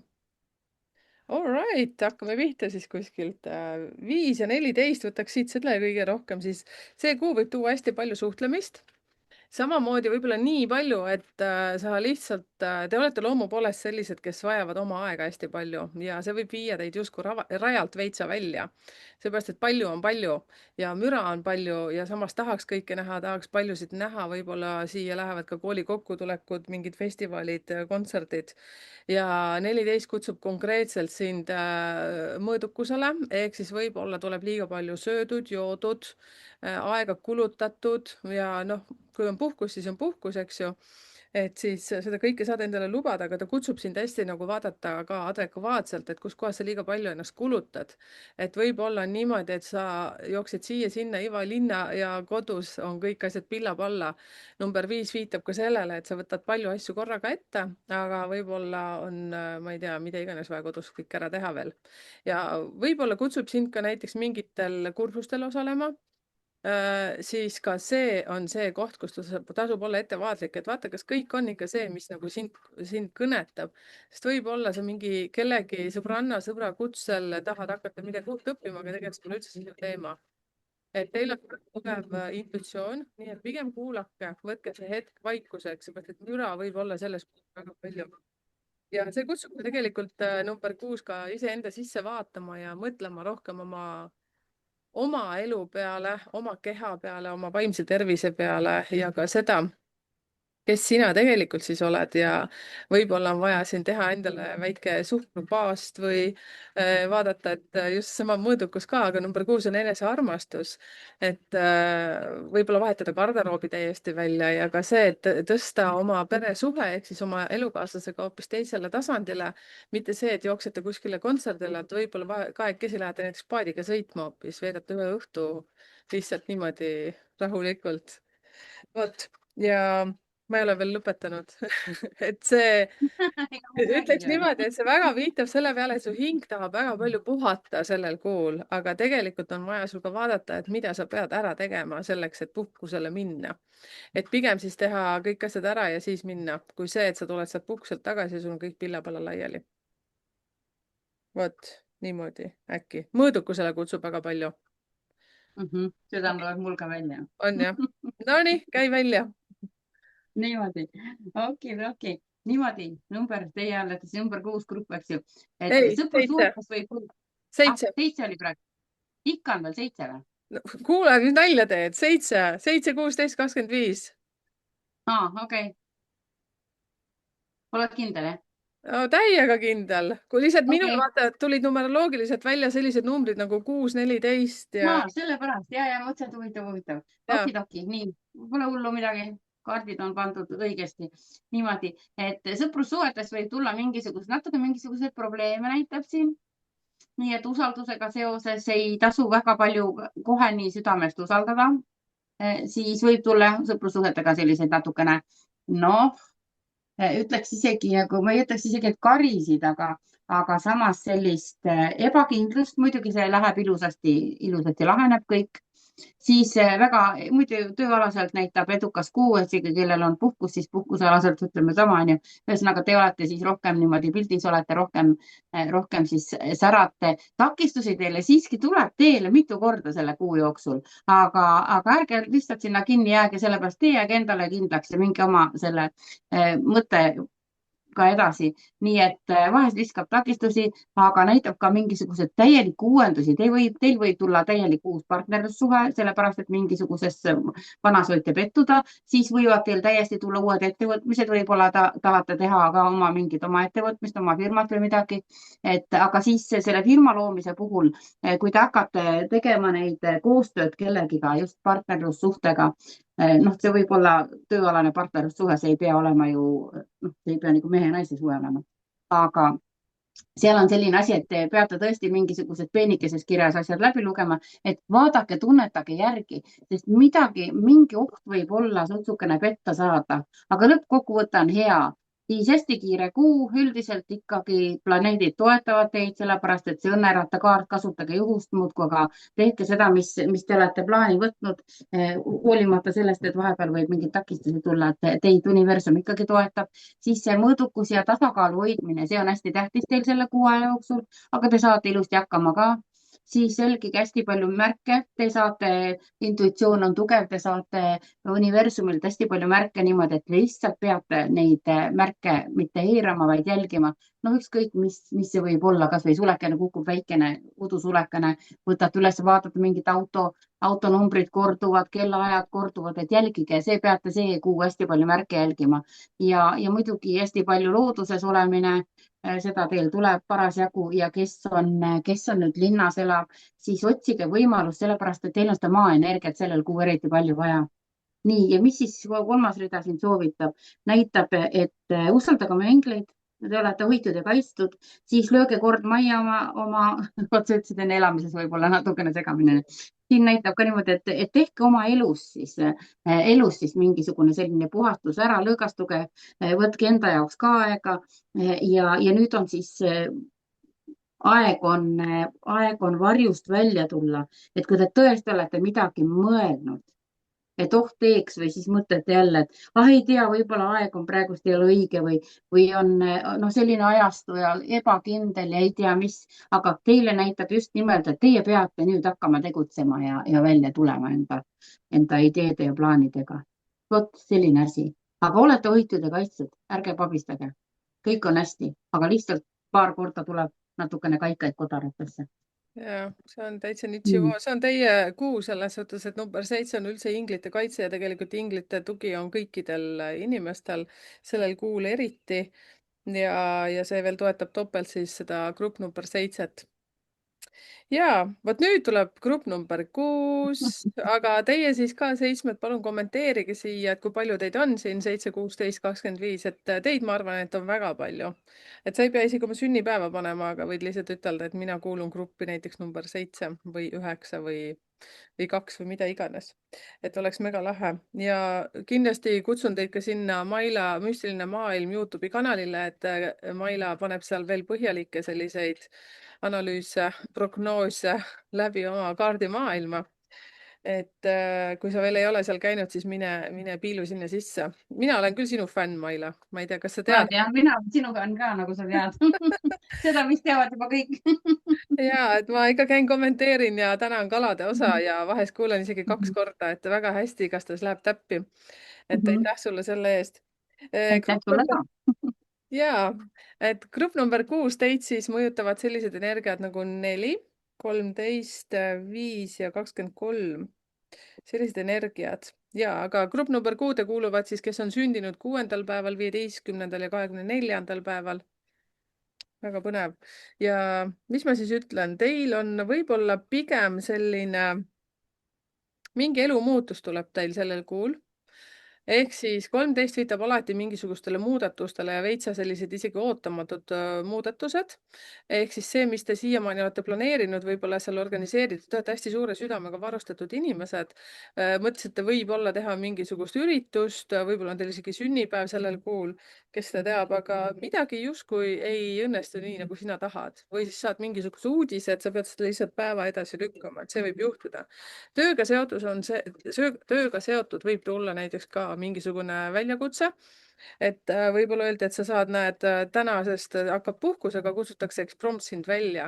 All right, hakkame pihta siis kuskilt 5 ja 14 võtaks siit selle kõige rohkem, siis see kuu võib tuua hästi palju suhtlemist. samamoodi võib-olla nii palju, et sa lihtsalt, te olete loomu poolest sellised, kes vajavad oma aega hästi palju ja see võib viia teid justkui rajalt veitsa välja. seepärast, et palju on palju ja müra on palju ja samas tahaks kõike näha, tahaks paljusid näha, võib-olla siia lähevad ka kooli kokkutulekud, mingid festivalid, kontserdid ja 14 kutsub konkreetselt sind mõõdukusele, ehk siis võib-olla tuleb liiga palju söödud, joodud, aega kulutatud ja noh, kui on puhkus, siis on puhkus, eks ju. et siis seda kõike saad endale lubada, aga ta kutsub sind hästi nagu vaadata ka adekvaatselt, et kus kohas sa liiga palju ennast kulutad. et võib-olla on niimoodi, et sa jooksed siia-sinna iva linna ja kodus on kõik asjad pilla-palla. number 5 viitab ka sellele, et sa võtad palju asju korraga ette, aga võib-olla on, ma ei tea, mida iganes vaja kodus kõik ära teha veel. ja võib-olla kutsub sind ka näiteks mingitel kursustel osalema. Siis ka see on see koht, kus tasub olla ettevaatlik, et vaata, kas kõik on ikka see, mis nagu sind kõnetab. sest võib-olla sa mingi kellegi sõbranna, sõbra kutsel tahad hakata midagi uut õppima, aga tegelikult see pole üldse sinu teema. et teil on tugev intuitsioon, nii et pigem kuulake, võtke see hetk vaikuseks, seepärast et müra võib olla selles väga palju. ja see kutsub ka tegelikult number 6 ka iseenda sisse vaatama ja mõtlema rohkem oma elu peale, oma keha peale, oma vaimse tervise peale ja ka seda, kes sina tegelikult siis oled ja võib-olla on vaja siin teha endale väike suhkrupaast või vaadata, et just sama mõõdukus ka, aga number 6 on enesearmastus. et võib-olla vahetada garderoobi täiesti välja ja ka see, et tõsta oma peresuhe ehk siis oma elukaaslasega hoopis teisele tasandile. mitte see, et jooksete kuskile kontserdile, et võib-olla kahekesi lähete näiteks paadiga sõitma hoopis, veedate ühe õhtu lihtsalt niimoodi rahulikult. Vot ja ma ei ole veel lõpetanud et see, ega ma ütleks räägigi veel. niimoodi, et see väga viitab selle peale, et su hing tahab väga palju puhata sellel kuul, aga tegelikult on vaja sul ka vaadata, et mida sa pead ära tegema selleks, et puhkusele minna. et pigem siis teha kõik asjad ära ja siis minna, kui see, et sa tuled sealt puhkuselt tagasi ja sul on kõik pilla-palla laiali. vot niimoodi äkki. mõõdukusele kutsub väga palju. Seda tuleb mul ka välja. on jah? Nonii, käi välja. Niimoodi. Okei. Niimoodi. Teie olete siis number 6 grupp, eks ju. Et ei, 7, sõprussuhetes võib, 7. 7 oli praegu. Ikka on veel 7 või? No, kuule, mis nalja teed? 7, 7, 16, 25. Okei. Oled kindel, jah? No, täiega kindel. Kui lihtsalt minul Okei. vaata, tulid numeroloogiliselt välja sellised numbrid nagu 6, 14 ja, Sellepärast. Mõtlesin, et huvitav. ja Okidoki, nii. Pole hullu midagi. Kaardid on pandud õigesti. Niimoodi, et sõprussuhetes võib tulla natuke mingisuguseid probleeme näitab siin. Nii et usaldusega seoses ei tasu väga palju kohe nii südamest usaldada. Siis võib tulla sõprussuhetega selliseid natukene, ütleks isegi, nagu ma ei ütleks isegi, et karisid, aga samas sellist ebakindlust. Muidugi see läheb ilusasti laheneb kõik. Siis väga muidu tööalaselt näitab edukas kuu, et kellel on puhkus, siis puhkusealaselt ütleme sama, on ju. Ühesõnaga, te olete siis rohkem niimoodi pildis, olete rohkem siis särate. Takistusi teile siiski tuleb teele mitu korda selle kuu jooksul, aga ärge lihtsalt sinna kinni jääge, sellepärast te jääge endale kindlaks ja minge oma selle mõtte ka edasi. Nii et vahest viskab takistusi, aga näitab ka mingisugused täielikke uuendusi. Teil võib tulla täielik uus partnerlussuhe, sellepärast et mingisuguses vanas võite pettuda, siis võivad teil täiesti tulla uued ettevõtmised, võib-olla tahate teha ka mingit oma ettevõtmist, oma firmat või midagi. Aga siis selle firma loomise puhul, kui te hakkate tegema neid koostööd kellegiga, just partnerlussuhtega, see võib olla tööalane partnerlussuhe, see ei pea olema ju, see ei pea nagu mehe ja naise suhe olema. Aga seal on selline asi, et te peate tõesti mingisugused peenikeses kirjas asjad läbi lugema, et vaadake, tunnetage järgi, sest mingi oht võib olla sutsukene petta saada, aga lõppkokkuvõte on hea. Siis hästi kiire kuu, üldiselt ikkagi planeedid toetavad teid, sellepärast et see õnneratakaart, kasutage juhust muudkui, aga tehke seda, mis te olete plaani võtnud, hoolimata sellest, et vahepeal võib mingeid takistusi tulla, et teid universum ikkagi toetab. Siis see mõõdukus ja tasakaalu hoidmine, see on hästi tähtis teil selle kuu aja jooksul, aga te saate ilusti hakkama ka. Siis jälgige hästi palju märke, te saate, intuitsioon on tugev, te saate universumilt hästi palju märke niimoodi, et lihtsalt peate neid märke mitte eirama, vaid jälgima. Ükskõik, mis see võib olla, kas või sulekene kukub väikene udusulekene, võtate üles, vaatate mingit autonumbrid korduvad, kellaajad korduvad, et jälgige, peate see kuu hästi palju märke jälgima ja muidugi hästi palju looduses olemine. Seda teil tuleb parasjagu ja kes on nüüd linnas elab, siis otsige võimalust, sellepärast et teil on seda maaenergiat sellel kuu eriti palju vaja. Nii, ja mis siis 3. rida siin soovitab? Näitab, et usaldage oma engleid, te olete hoitud ja kaitstud, siis lööge kord majja oma otse ütlesid enne elamises võib-olla natukene segamine. Siin näitab ka niimoodi, et tehke oma elus siis mingisugune selline puhastus ära, lõõgastuge, võtke enda jaoks ka aega ja nüüd on siis aeg on varjust välja tulla, et kui te tõesti olete midagi mõelnud, et teeks või siis mõtlete jälle, et ei tea, võib-olla aeg on praegust ei ole õige või on selline ajastu ja ebakindel ja ei tea mis, aga teile näitab just nimelt, et teie peate nüüd hakkama tegutsema ja välja tulema enda ideede ja plaanidega. Vot selline asi, aga olete hoitud ja kaitstud, ärge pabistage. Kõik on hästi, aga lihtsalt paar korda tuleb natukene kaikaid kodaratesse. ja see on täitsa Mm. Nichivo, see on teie kuu selles suhtes, et number 7 on üldse inglite kaitse ja tegelikult inglite tugi on kõikidel inimestel sellel kuul eriti ja see veel toetab topelt siis seda grupp number 7. Jaa, vot nüüd tuleb grupp number 6, aga teie siis ka 7, palun kommenteerige siia, et kui palju teid on siin 7, 16, 25, et teid ma arvan, et on väga palju. Et sa ei pea isegi oma sünnipäeva panema, aga võid lihtsalt ütelda, et mina kuulun gruppi näiteks number 7 või 9 või 2 või mida iganes. Et oleks mega lahe ja kindlasti kutsun teid ka sinna Maila müstiline maailm Youtube'i kanalile, et Maila paneb seal veel põhjalikke selliseid analüüse, prognoose läbi oma kaardimaailma. Et kui sa veel ei ole seal käinud, siis mine piilu sinna sisse. Mina olen küll sinu fänn, Maila. Ma ei tea, kas sa tead. Oled jah, mina olen sinuga on ka, nagu sa tead. Seda vist teavad juba kõik. Ja, et ma ikka käin kommenteerin ja tänan kalade osa ja vahest kuulen isegi 2 korda, et väga hästi, igastahes läheb täppi. Et aitäh sulle selle eest. Aitäh Grupp sulle number ka. Jaa, et grupp number 6 teid siis mõjutavad sellised energiad nagu 4, 13, 5 ja 23. Sellised energiad. Ja, aga grupp number 6 kuuluvad siis, kes on sündinud 6. päeval, 15. ja 24. päeval. Väga põnev. Ja mis ma siis ütlen, teil on võib-olla pigem selline, mingi elumuutus tuleb teil sellel kuul. Ehk siis 13 viitab alati mingisugustele muudatustele ja veitsa sellised isegi ootamatud muudatused. Ehk siis see, mis te siiamaani olete planeerinud, võib-olla seal organiseeritud, te olete hästi suure südamega varustatud inimesed. Mõtlesite võib-olla teha mingisugust üritust, võib-olla on teil isegi sünnipäev sellel kuul, kes seda teab, aga midagi justkui ei õnnestu nii, nagu sina tahad. Või siis saad mingisuguse uudise, et sa pead seda lihtsalt päeva edasi lükkama, et see võib juhtuda. Tööga seotud võib tulla näiteks ka mingisugune väljakutse, et võib-olla öeldi, et sa saad, näed, tänasest hakkab puhkus, aga kutsutakse eksprompt sind välja.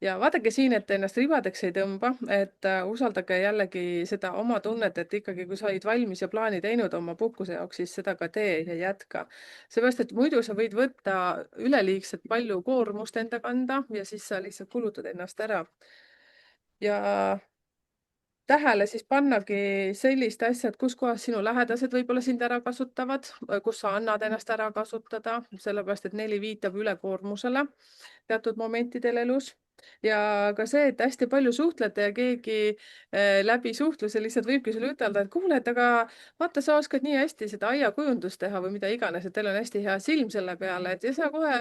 Ja vaadake siin, et ennast ribadeks ei tõmba, et usaldage jällegi seda oma tunnet, et ikkagi, kui sa olid valmis ja plaani teinud oma puhkuse jaoks, siis seda ka tee ja jätka. Seepärast, et muidu sa võid võtta üleliigselt palju koormust enda kanda ja siis sa lihtsalt kulutad ennast ära. Ja tähele siis pannagi sellist asja, et kus kohas sinu lähedased võib-olla sind ära kasutavad, kus sa annad ennast ära kasutada, sellepärast et 4 viitab ülekoormusele teatud momentidel elus. Ja ka see, et hästi palju suhtlete ja keegi läbi suhtluse lihtsalt võibki sulle ütelda, et kuule, et aga vaata, sa oskad nii hästi seda aiakujundust teha või mida iganes, et teil on hästi hea silm selle peale, et ja sa kohe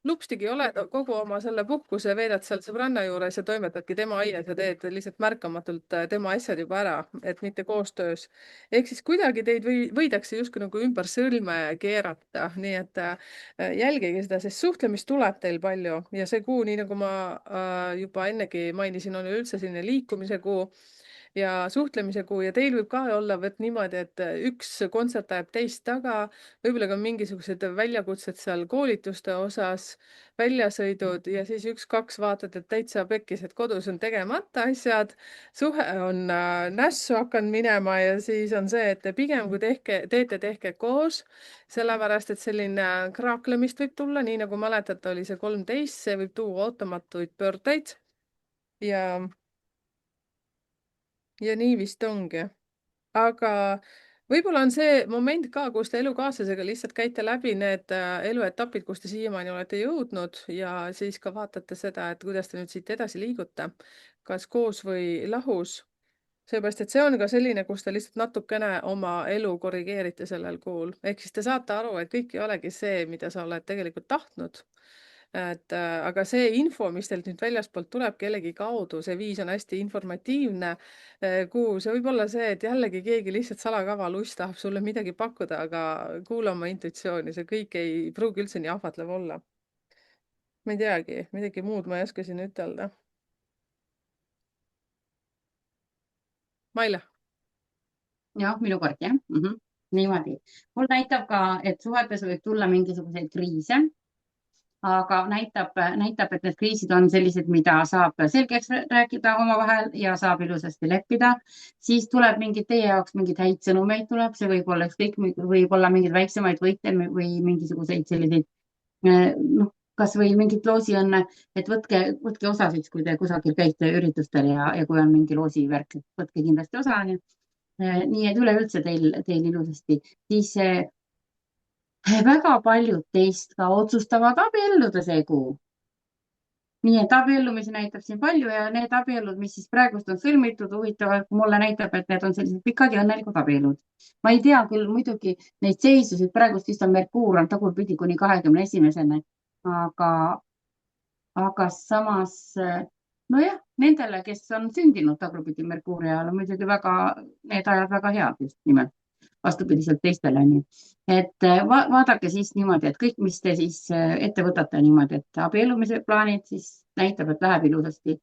lupstigi oled kogu oma selle puhkuse veedad seal sõbranna juures ja toimetadki tema aias ja teed lihtsalt märkamatult tema asjad juba ära, et mitte koostöös. Ehk siis kuidagi teid võidakse justkui nagu ümber sõlme keerata, nii et jälgige seda, sest suhtlemist tuleb teil palju ja see kuu, nii nagu ma juba ennegi mainisin, on üldse selline liikumise kuu ja suhtlemise kuu ja teil võib ka olla võt niimoodi, et üks kontsert ajab teist taga, võib-olla ka mingisugused väljakutsed seal koolituste osas, väljasõidud ja siis 1-2 vaatad, et täitsa pekkis, et kodus on tegemata asjad, suhe on nässu hakanud minema ja siis on see, et pigem kui tehke koos, sellepärast et selline kraaklemist võib tulla, nii nagu mäletate, oli see 13, see võib tuua ootamatuid pöördeid ja nii vist ongi. Aga võib-olla on see moment ka, kus te elukaaslasega lihtsalt käite läbi need eluetapid, kus te siiamaani olete jõudnud ja siis ka vaatate seda, et kuidas te nüüd siit edasi liigute, kas koos või lahus. Seepärast, et see on ka selline, kus te lihtsalt natukene oma elu korrigeerite sellel kuul. Ehk siis te saate aru, et kõik ei olegi see, mida sa oled tegelikult tahtnud. Et, aga see info, mis teilt nüüd väljaspoolt tuleb kellegi kaudu, see 5 on hästi informatiivne, kuhu see võib olla see, et jällegi keegi lihtsalt salakava lust tahab sulle midagi pakkuda, aga kuula oma intuitsiooni, see kõik ei pruugi üldse nii ahvatlev olla. Ma ei teagi, midagi muud ma ei oska siin ütelda. Maile. jah, minu kord jah Niimoodi. Mul näitab ka, et suhetes võib tulla mingisuguseid kriise, aga näitab, et need kriisid on sellised, mida saab selgeks rääkida omavahel ja saab ilusasti leppida. Siis tuleb teie jaoks mingeid häid sõnumeid tuleb, see võib olla ükskõik, võib olla mingeid väiksemaid võite või mingisuguseid selliseid, noh, kas või mingit loosiõnne, et võtke osa siis, kui te kusagil käite üritustel ja kui on mingi loosivärk, et võtke kindlasti osa. Nii et üleüldse teil ilusasti, siis väga paljud teist ka otsustavad abielluda see kuu. Nii et abiellumisi näitab siin palju ja need abiellud, mis siis praegust on sõlmitud, huvitavad, mulle näitab, et need on sellised pikad ja õnnelikud abiellud. Ma ei tea küll muidugi neid seisusid, praegust vist on Merkuur on tagurpidi kuni 21-seni, aga, aga samas nojah, nendele, kes on sündinud tagurpidi Merkuuri ajal, on muidugi need ajad väga head just nimelt vastupidiselt teistele. Et vaadake siis niimoodi, et kõik, mis te siis ette võtate niimoodi, et abiellumise plaanid siis näitab, et läheb ilusasti.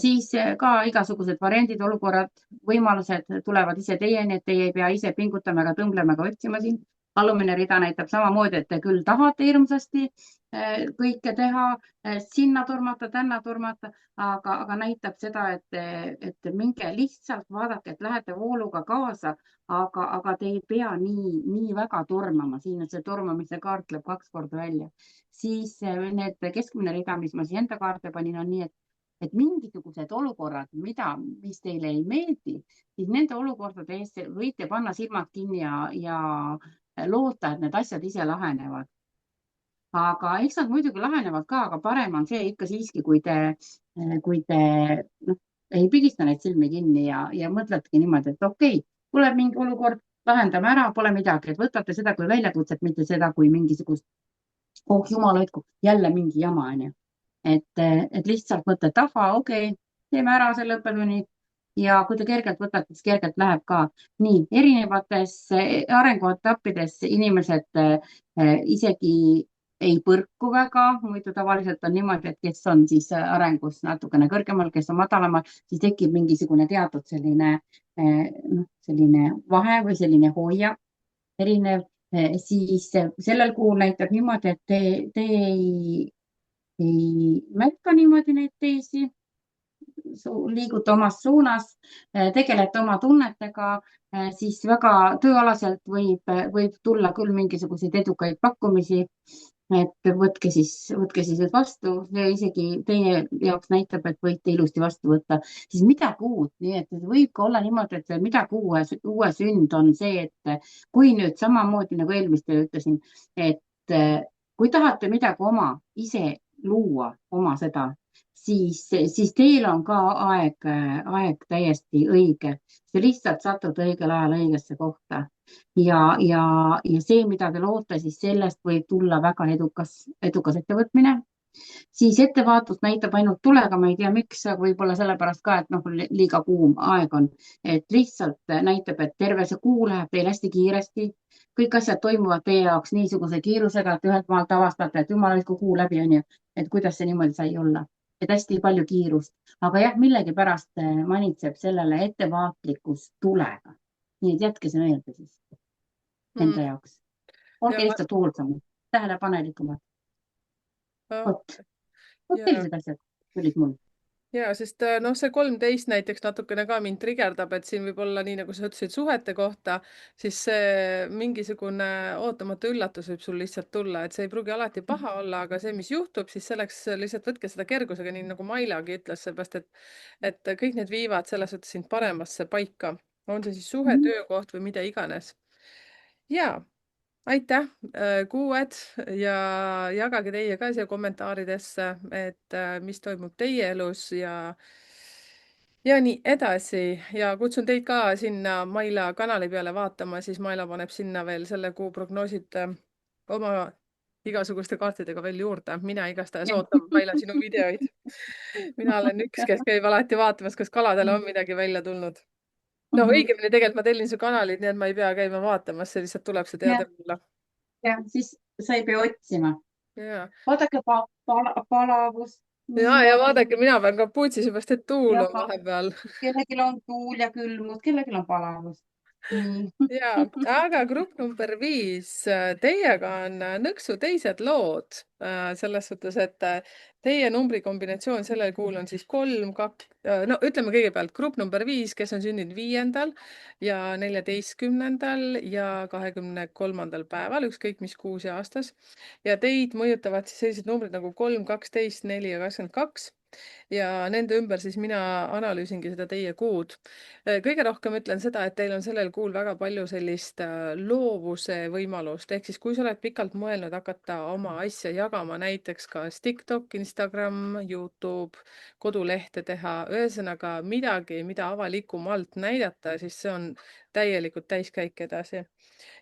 Siis ka igasugused variandid, olukorrad, võimalused tulevad ise teieni, et teie ei pea ise pingutama ega tõmblema ega otsima siin. Alumine rida näitab samamoodi, et te küll tahate hirmsasti kõike teha, sinna tormata, tänna tormata, aga näitab seda, et minge lihtsalt vaadake, et lähete vooluga kaasa, aga te ei pea nii väga tormama, siin see tormamise kaart lööb 2 korda välja. Siis need keskmine rida, mis ma siis enda kaarte panin, on nii, et mingisugused olukorrad, mis teile ei meeldi, siis nende olukordade eest võite panna silmad kinni ja loota, et need asjad ise lahenevad. Aga eks nad muidugi lahenevad ka, aga parem on see ikka siiski, kui te noh, ei pigista neid silmi kinni ja mõtletegi niimoodi, et okei, tuleb mingi olukord, lahendame ära, pole midagi, et võtate seda kui väljakutset, mitte seda kui mingisugust, oh jumal hoidku, jälle mingi jama, onju. Et lihtsalt mõtled, ahah, okei, teeme ära selle õppetunni ja kui te kergelt võtate, siis kergelt läheb ka. Nii, erinevates arenguetappides inimesed isegi ei põrku väga, muidu tavaliselt on niimoodi, et kes on siis arengus natukene kõrgemal, kes on madalamal, siis tekib mingisugune teatud selline vahe või selline hoiak erinev. Siis sellel kuul näitab niimoodi, et te ei märka niimoodi neid teisi, liigute omas suunas, tegelete oma tunnetega, siis väga tööalaselt võib tulla küll mingisuguseid edukaid pakkumisi. Et võtke siis vastu, see isegi teie jaoks näitab, et võite ilusti vastu võtta, siis midagi uut, nii et võib ka olla niimoodi, et midagi uue sünd on see, et kui nüüd samamoodi nagu eelmistele ütlesin, et kui tahate midagi oma ise luua, oma seda, siis teil on ka aeg täiesti õige. See lihtsalt satud õigel ajal õigesse kohta. Ja see, mida te loote, siis sellest võib tulla väga edukas ettevõtmine. Siis ettevaatust näitab ainult tulega, ma ei tea, miks, võib-olla sellepärast ka, et liiga kuum aeg on. Et lihtsalt näitab, et terve see kuu läheb teil hästi kiiresti. Kõik asjad toimuvad teie jaoks niisuguse kiirusega, et ühelt maalt avastate, et jumala kui kuu läbi on ju, et kuidas see niimoodi sai olla. Et hästi palju kiirust, aga jah, millegipärast manitseb sellele ettevaatlikkus tulega. Nii et jätke see meelde siis enda jaoks. Olge lihtsalt hoolsamad, tähelepanelikumad. Vot sellised asjad tulid mul. Ja, sest see 13 näiteks natukene ka mind trigerdab, et siin võib olla nii, nagu sa ütlesid suhete kohta, siis see mingisugune ootamatu üllatus võib sul lihtsalt tulla, et see ei pruugi alati paha olla, aga see, mis juhtub, siis selleks lihtsalt võtke seda kergusega, nii nagu Mailagi ütles, seepärast, et kõik need viivad selles suhtes sind paremasse paika. On see siis suhe, töökoht või mida iganes. Ja, aitäh, kuued ja jagage teie ka siia kommentaaridesse, et mis toimub teie elus ja nii edasi ja kutsun teid ka sinna Maila kanali peale vaatama, siis Maila paneb sinna veel selle kuu prognoosid oma igasuguste kaartidega veel juurde. Mina igastahes ootan, Maila, sinu videoid. Mina olen üks, kes käib alati vaatamas, kas kaladele on midagi välja tulnud. No õigemini tegelikult ma tellin su kanalid, nii et ma ei pea käima vaatamas, see lihtsalt tuleb see teade mulle. Ja, siis sa ei pea otsima. Vaadake palavust. Ja vaadake, mina pean kapuutsi, seepärast et tuul on vahepeal. Kellelgi on tuul ja külmus, kellelgi on palavust. nii. ja, aga grupp number 5, teiega on nõksu teised lood. Selles suhtes, et teie numbrikombinatsioon sellel kuul on siis 3, 2, no ütleme kõigepealt grupp number 5, kes on sündinud 5. ja 14. ja 23. päeval, ükskõik mis kuus ja aastas. Ja teid mõjutavad siis sellised numbrid nagu 3, 12, 4 ja 22. Ja nende ümber siis mina analüüsingi seda teie kuud. Kõige rohkem ütlen seda, et teil on sellel kuul väga palju sellist loovuse võimalust, ehk siis kui sa oled pikalt mõelnud hakata oma asja jagama, näiteks kas TikTok, Instagram, YouTube, kodulehte teha, ühesõnaga midagi, mida avalikumalt näidata, siis see on täielikult täiskäik edasi.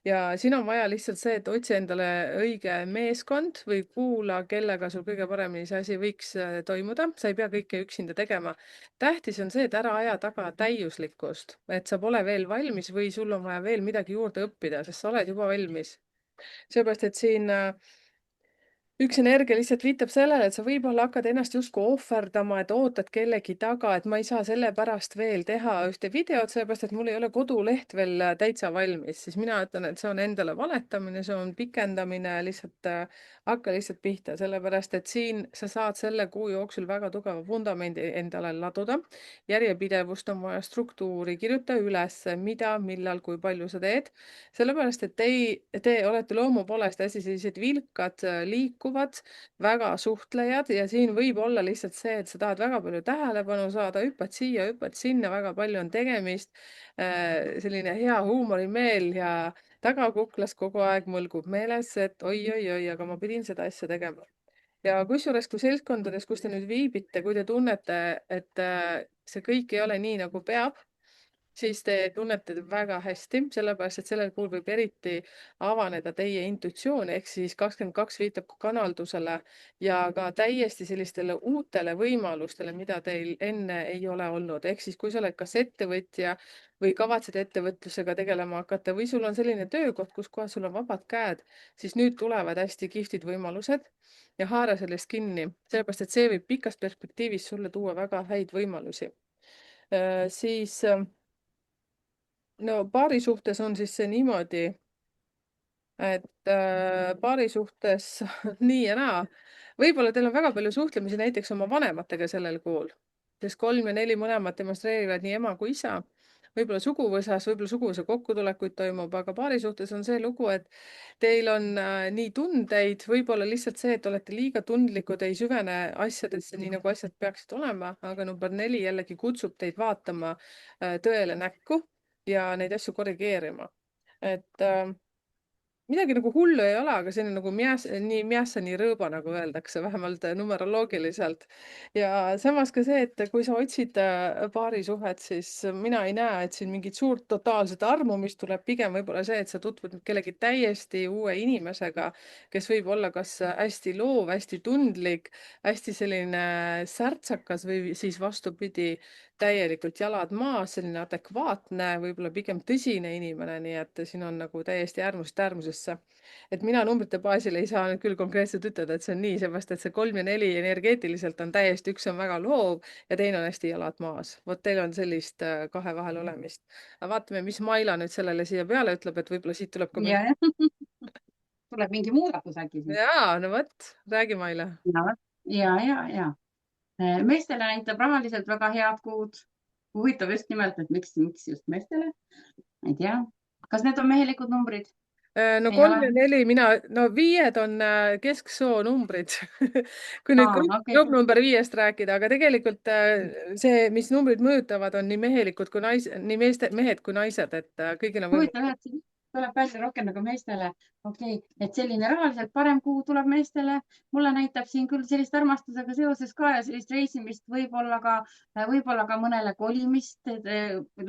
Ja siin on vaja lihtsalt see, et otsi endale õige meeskond või kuula, kellega sul kõige paremini see asi võiks toimuda. Sa ei pea kõike üksinda tegema. Tähtis on see, et ära aja taga täiuslikkust, et sa pole veel valmis või sul on vaja veel midagi juurde õppida, sest sa oled juba valmis. Seepärast, et siin üks energia lihtsalt viitab sellele, et sa võib-olla hakkad ennast justkui ohverdama, et ootad kellegi taga, et ma ei saa sellepärast veel teha ühte videot, sellepärast et mul ei ole koduleht veel täitsa valmis. Siis mina ütlen, et see on endale valetamine, see on pikendamine, lihtsalt hakka lihtsalt pihta, sellepärast et siin sa saad selle kuu jooksul väga tugeva vundamendi endale laduda. Järjepidevust on vaja, struktuuri, kirjuta üles, mida, millal, kui palju sa teed. Sellepärast, et te olete loomu poolest hästi sellised vilkad, liikuvad, väga suhtlejad ja siin võib olla lihtsalt see, et sa tahad väga palju tähelepanu saada, hüppad siia, hüppad sinna, väga palju on tegemist. Selline hea huumorimeel ja tagakuklas kogu aeg mõlgub meeles, et oi-oi-oi, aga ma pidin seda asja tegema. Ja kusjuures, kui seltskondades, kus te nüüd viibite, kui te tunnete, et see kõik ei ole nii, nagu peab, siis te tunnete väga hästi, sellepärast et sellel kuul võib eriti avaneda teie intuitsioon, ehk siis 22 viitab kanaldusele ja ka täiesti sellistele uutele võimalustele, mida teil enne ei ole olnud. Ehk siis, kui sa oled kas ettevõtja või kavatsed ettevõtlusega tegelema hakata või sul on selline töökoht, kus kohas sul on vabad käed, siis nüüd tulevad hästi kihvtid võimalused ja haara sellest kinni, sellepärast et see võib pikas perspektiivis sulle tuua väga häid võimalusi. Siis no paari suhtes on siis see niimoodi, et paari suhtes nii ja naa. Võib-olla teil on väga palju suhtlemisi näiteks oma vanematega sellel kuul, sest 3 ja 4 mõlemad demonstreerivad nii ema kui isa. Võib-olla suguvõsas, võib-olla suguvõsa kokkutulekuid toimub, aga paari suhtes on see lugu, et teil on nii tundeid, võib-olla lihtsalt see, et olete liiga tundlikud, ei süvene asjadesse nii, nagu asjad peaksid olema, aga number 4 jällegi kutsub teid vaatama tõele näkku ja neid asju korrigeerima. Et midagi nagu hullu ei ole, aga selline nagu nii mjässa, nii rõõba, nagu öeldakse, vähemalt numeroloogiliselt. Ja samas ka see, et kui sa otsid paarisuhet, siis mina ei näe, et siin mingit suurt totaalset armumist tuleb, pigem võib-olla see, et sa tutvud kellegi täiesti uue inimesega, kes võib olla kas hästi loov, hästi tundlik, hästi selline särtsakas või siis vastupidi, täielikult jalad maas, selline adekvaatne, võib-olla pigem tõsine inimene, nii et siin on nagu täiesti äärmusest äärmusesse. Et mina numbrite baasil ei saa nüüd küll konkreetselt ütelda, et see on nii, seepärast et see 3 ja 4 energeetiliselt on täiesti, üks on väga loov ja teine on hästi jalad maas. Vot teil on sellist kahe vahel olemist. Aga vaatame, mis Maila nüüd sellele siia peale ütleb, et võib-olla siit tuleb ka ja, jah. Tuleb mingi muudatus äkki siis. Jaa, no vot, räägi Maila. Ja. Meestele näitab rahaliselt väga head kuud. Huvitav just nimelt, et miks just meestele? Ei tea. Kas need on mehelikud numbrid? No Ei 3 ole? ja 4, no 5 on kesksoo numbrid. Kui nüüd Okei. grupp number 5-st rääkida, aga tegelikult see, mis numbrid mõjutavad, on nii mehelikud kui nii mehed kui naised, et kõigil on Huvitav, võimalik. et siin tuleb välja rohkem nagu meestele. Okei, et selline rahaliselt parem kuu tuleb meestele. Mulle näitab siin küll sellist armastusega seoses ka ja sellist reisimist, võib-olla ka mõnele kolimist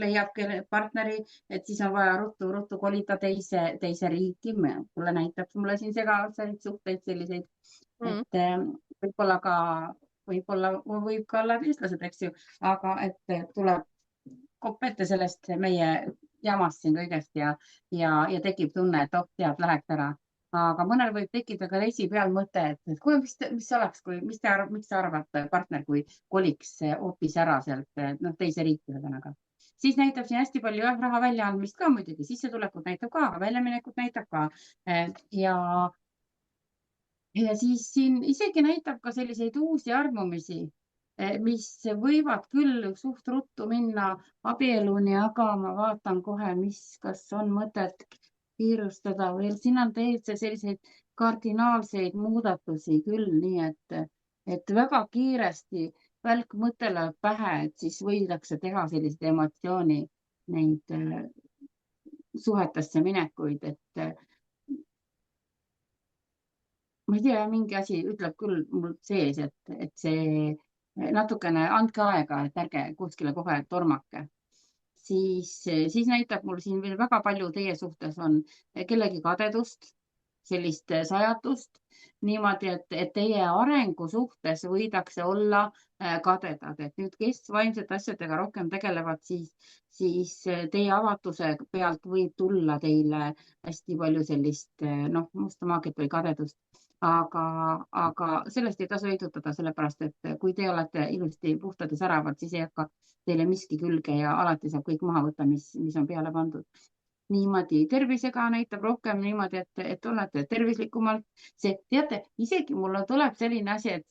leiab partneri, et siis on vaja ruttu kolida teise riiki. Mulle siin segaseid suhteid selliseid, Mm. et võib ka olla eestlased, eks ju, aga et tuleb kopp ette sellest meie jamast siin kõigest ja tekib tunne, et oh, tead, läheks ära. Aga mõnel võib tekkida ka reisi peal mõte, et kuule, mis oleks, miks sa arvad, partner, kui koliks hoopis ära sealt teise riiki ühesõnaga. siis näitab siin hästi palju jah, raha väljaandmist ka muidugi, sissetulekut näitab ka, aga väljaminekut näitab ka. ja siis siin isegi näitab ka selliseid uusi armumisi, mis võivad küll suht ruttu minna abieluni, aga ma vaatan kohe, kas on mõtet kiirustada või siin on täitsa selliseid kardinaalseid muudatusi küll, nii et väga kiiresti välk mõte läheb pähe, et siis võidakse teha selliseid emotsiooni, neid suhetesse minekuid, et ma ei tea, mingi asi ütleb küll mul sees, et see natukene andke aega, et ärge kuskile kohe tormake. Siis näitab mul siin veel väga palju teie suhtes on kellegi kadedust, sellist sajatust niimoodi, et teie arengu suhtes võidakse olla kadedad, et nüüd, kes vaimsete asjadega rohkem tegelevad, siis teie avatuse pealt võib tulla teile hästi palju sellist noh, musta maagiat või kadedust. Aga sellest ei tasu heidutada, sellepärast et kui te olete ilusti puhtad ja säravad, siis ei hakka teile miski külge ja alati saab kõik maha võtta, mis on peale pandud. Niimoodi tervisega näitab rohkem niimoodi, et olete tervislikumalt. Teate, isegi mulle tuleb selline asi, et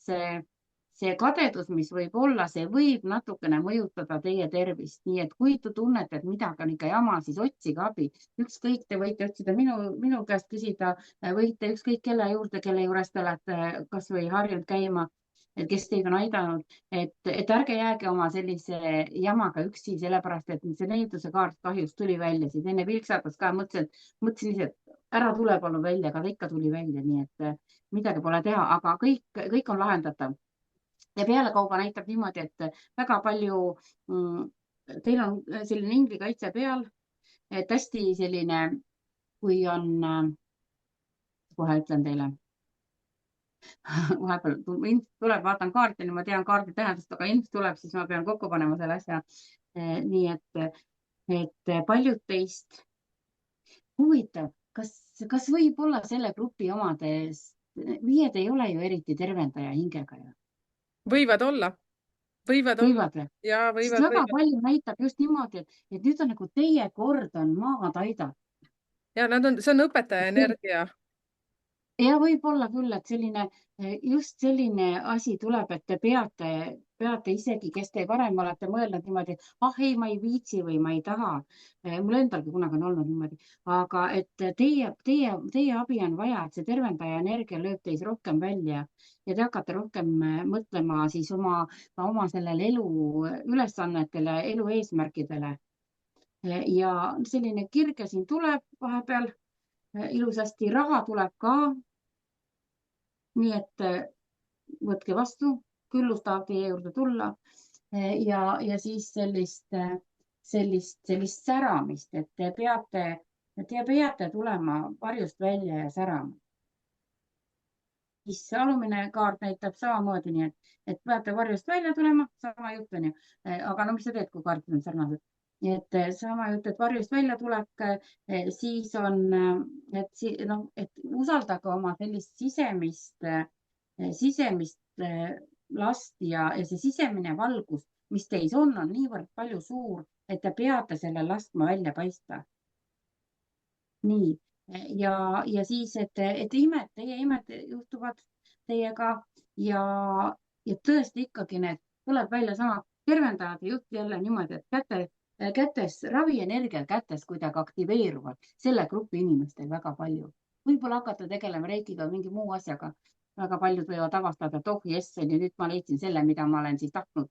see kadedus, mis võib olla, see võib natukene mõjutada teie tervist. Nii et kui te tunnete, et midagi on ikka jama, siis otsige abi. Ükskõik, te võite otsida minu käest küsida, võite ükskõik kelle juurde, kelle juures te olete kas või harjunud käima, et kes teid on aidanud, et ärge jääge oma sellise jamaga üksi, sellepärast et see needuse kaart kahjuks tuli välja, siis enne vilksatas ka, mõtlesin ise, et ära tule palun välja, aga ta ikka tuli välja, nii et midagi pole teha, aga kõik on lahendatav. Ja pealekauba näitab niimoodi, et väga palju, teil on selline inglikaitse peal, et hästi selline, kui on, kohe ütlen teile vahepeal tuleb, vaatan kaarti, ma tean kaardi tähendust, aga ilmselt tuleb, siis ma pean kokku panema selle asja. Nii et paljud teist, huvitav, kas võib olla selle grupi omades, viied ei ole ju eriti tervendaja hingega ju. võivad olla, võivad olla Võivad või? ja Sest võivad, väga võivad. palju näitab just niimoodi, et nüüd on nagu teie kord on maad aidata. Ja see on õpetaja energia. Ja võib-olla küll, et selline, just selline asi tuleb, et te peate isegi, kes te varem olete mõelnud niimoodi, ah ei, ma ei viitsi või ma ei taha. Mul endalgi kunagi on olnud niimoodi, aga et teie abi on vaja, et see tervendaja energia lööb teis rohkem välja ja te hakkate rohkem mõtlema siis oma sellele elu ülesannetele, elu eesmärkidele. Ja selline kirge siin tuleb vahepeal ilusasti, raha tuleb ka. Nii et võtke vastu, küllus tahab teie juurde tulla ja siis sellist säramist, et te peate tulema varjust välja ja särama. Siis alumine kaart näitab samamoodi, nii et peate varjust välja tulema, sama jutt on ju. Aga no mis sa teed, kui kaardid on sarnased? Nii et sama jutt, et varjust välja tulek, siis on, et usaldage oma sellist sisemist last ja see sisemine valgus, mis teis on niivõrd palju suur, et te peate selle laskma välja paista. Nii. Ja siis, et teie imed juhtuvad teiega ja tõesti ikkagi tuleb välja sama tervendajate jutt jälle niimoodi, et kätes, ravienergia kätes kuidagi aktiveeruvad selle grupi inimestel väga palju. Võib-olla hakata tegelema reikiga või mingi muu asjaga. Väga paljud võivad avastada, et oh jess, nüüd ma leidsin selle, mida ma olen siis tahtnud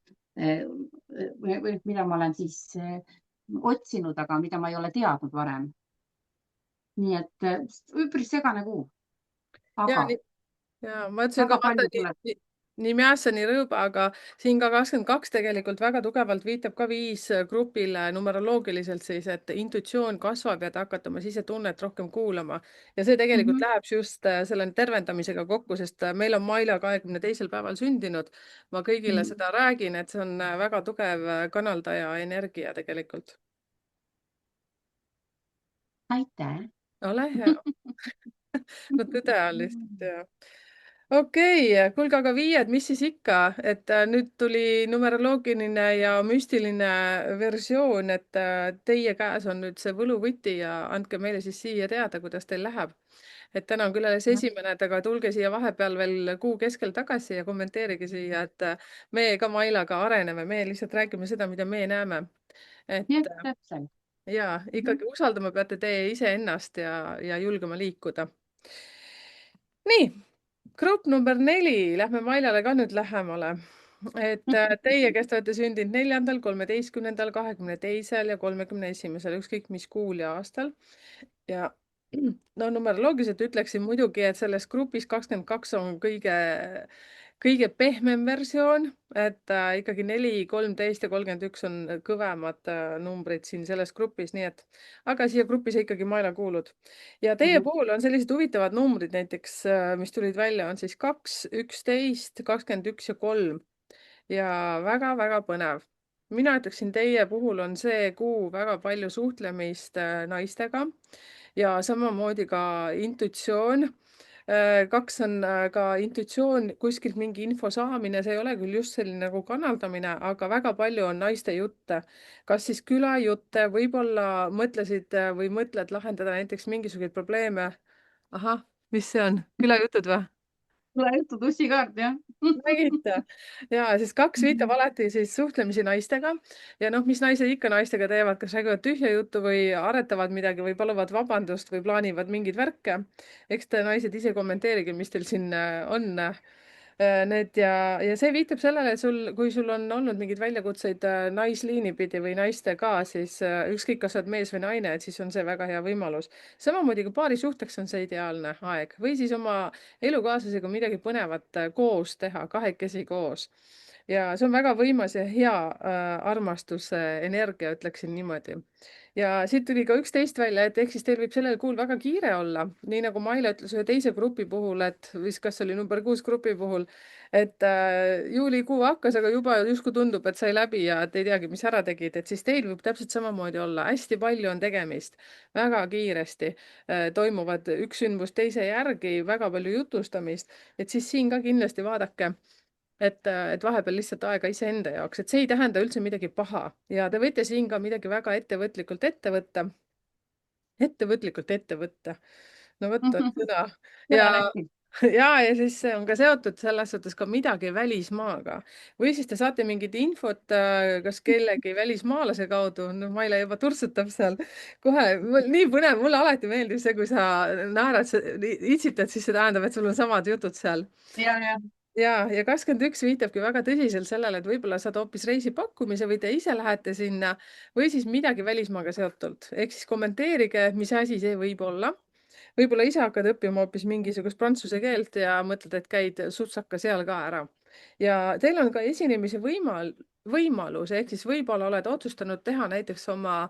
või mida ma olen siis otsinud, aga mida ma ei ole teadnud varem. Nii et üpris segane kuu, Ja, aga ja ma ütlesin ka, väga vaata palju tuleb. nii Mäessa, nii Rõõba, aga siin ka 22 tegelikult väga tugevalt viitab ka 5 grupile numeroloogiliselt siis, et intuitsioon kasvab ja te hakkate oma sisetunnet rohkem kuulama. Ja see tegelikult läheb just selle tervendamisega kokku, sest meil on Maila 22. päeval sündinud. Ma kõigile seda räägin, et see on väga tugev kanaldaja energia tegelikult. Aitäh. Ole hea. No tõde on lihtsalt ja. okei, kuulge, aga viied, mis siis ikka, et nüüd tuli numeroloogiline ja müstiline versioon, et teie käes on nüüd see võluvõti ja andke meile siis siia teada, kuidas teil läheb. Et täna on küll alles esimene, et aga tulge siia vahepeal veel kuu keskel tagasi ja kommenteerige siia, et meie ka Mailaga areneme, me lihtsalt räägime seda, mida me näeme. Jah, et täpselt. ja ikkagi usaldama peate teie iseennast ja julgema liikuda. nii, grupp number 4, lähme Mailale ka nüüd lähemale. et teie, kes te olete sündinud 4., 13., 22. ja 31., ükskõik mis kuul ja aastal. ja no numeroloogiliselt ütleksin muidugi, et selles grupis 22 on kõige pehmem versioon, et ikkagi 4, 13 ja 31 on kõvemad numbrid siin selles grupis, nii et aga siia gruppi sa ikkagi, Maila, kuulud. Ja teie puhul on sellised huvitavad numbrid näiteks, mis tulid välja, on siis 2, 11, 21 ja 3 ja väga-väga põnev. mina ütleksin, teie puhul on see kuu väga palju suhtlemist naistega ja samamoodi ka intuitsioon. Kaks on ka intuitsioon, kuskilt mingi info saamine, see ei ole küll just selline nagu kanaldamine, aga väga palju on naiste jutte. kas siis külajutte, võib-olla mõtlesid või mõtled lahendada näiteks mingisuguseid probleeme. ahah, mis see on, külajutud või? tule juttu tussikaart, jah. nägite? ja siis kaks viitab alati siis suhtlemisi naistega ja noh, mis naised ikka naistega teevad, kas räägivad tühja juttu või aretavad midagi või paluvad vabandust või plaanivad mingeid värke. eks te naised ise kommenteerige, mis teil siin on need ja see viitab sellele, et kui sul on olnud mingeid väljakutseid naisliini pidi või naistega, siis ükskõik, kas sa oled mees või naine, et siis on see väga hea võimalus. samamoodi kui paarisuhteks on see ideaalne aeg või siis oma elukaaslasega midagi põnevat koos teha, kahekesi koos. ja see on väga võimas ja hea armastuse energia, ütleksin niimoodi. ja siit tuli ka 11 välja, et ehk siis teil võib sellel kuul väga kiire olla, nii nagu Maile ütles ühe teise grupi puhul, et vist kas oli number 6 grupi puhul, et juulikuu hakkas, aga juba justkui tundub, et sai läbi ja et ei teagi, mis ära tegid, et siis teil võib täpselt samamoodi olla, hästi palju on tegemist, väga kiiresti toimuvad üks sündmus teise järgi, väga palju jutustamist, et siis siin ka kindlasti vaadake, et vahepeal lihtsalt aega iseenda jaoks, et see ei tähenda üldse midagi paha ja te võite siin ka midagi väga ettevõtlikult ette võtta. ettevõtlikult ette võtta. no vot on sõna. ja seda nähti. ja siis see on ka seotud selles suhtes ka midagi välismaaga või siis te saate mingit infot kas kellegi välismaalase kaudu, no Maile juba turtsutab seal kohe, nii põnev, mulle alati meeldib see, kui sa naerad, itsitad, siis see tähendab, et sul on samad jutud seal Ja. ja 21 viitabki väga tõsiselt sellele, et võib-olla saad hoopis reisipakkumise või te ise lähete sinna või siis midagi välismaaga seotult. ehk siis kommenteerige, mis asi see võib olla. võib-olla ise hakkad õppima hoopis mingisugust prantsuse keelt ja mõtled, et käid sutsaka seal ka ära. ja teil on ka esinemise võimalus, ehk siis võib-olla oled otsustanud teha näiteks oma,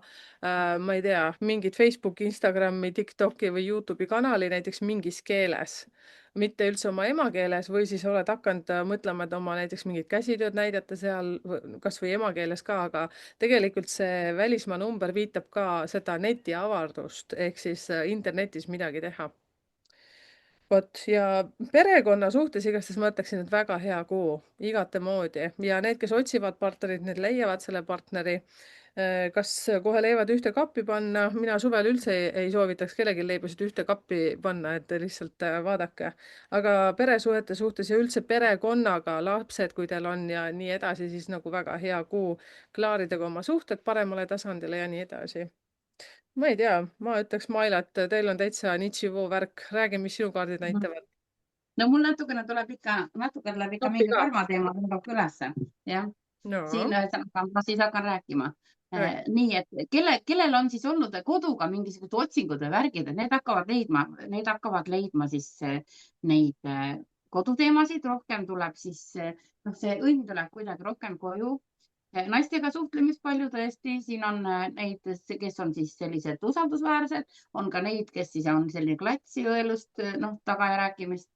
ma ei tea, mingit Facebooki, Instagrami, TikToki või Youtube'i kanali näiteks mingis keeles mitte üldse oma emakeeles või siis oled hakanud mõtlema, et oma näiteks mingit käsitööd näidata seal kasvõi emakeeles ka, aga tegelikult see välismaa number viitab ka seda netiavardust ehk siis internetis midagi teha. vot ja perekonna suhtes igastahes ma ütleksin, et väga hea kuu, igatemoodi ja need, kes otsivad partnerit, need leiavad selle partneri. kas kohe leivad ühte kappi panna, mina suvel üldse ei soovitaks kellelgi leibasid ühte kappi panna, et lihtsalt vaadake, aga peresuhete suhtes ja üldse perekonnaga, lapsed, kui teil on ja nii edasi, siis nagu väga hea kuu klaarida ka oma suhted paremale tasandile ja nii edasi. ma ei tea, ma ütleks, Maila, et teil on täitsa nichivoo värk, räägi, mis sinu kaardid näitavad. no mul natuke tuleb ikka appi mingi ka. karvateema tõmbab ülesse. jah, siin no ühesõnaga ma siis hakkan rääkima. räägi. nii et kellel on siis olnud koduga mingisugused otsingud või värgid, et need hakkavad leidma siis neid koduteemasid, rohkem tuleb siis noh, see õnn tuleb kuidagi rohkem koju. naistega suhtlemist palju tõesti, siin on neid, kes on siis sellised usaldusväärsed, on ka neid, kes siis on selline klatšõelust noh, taga ja rääkimist.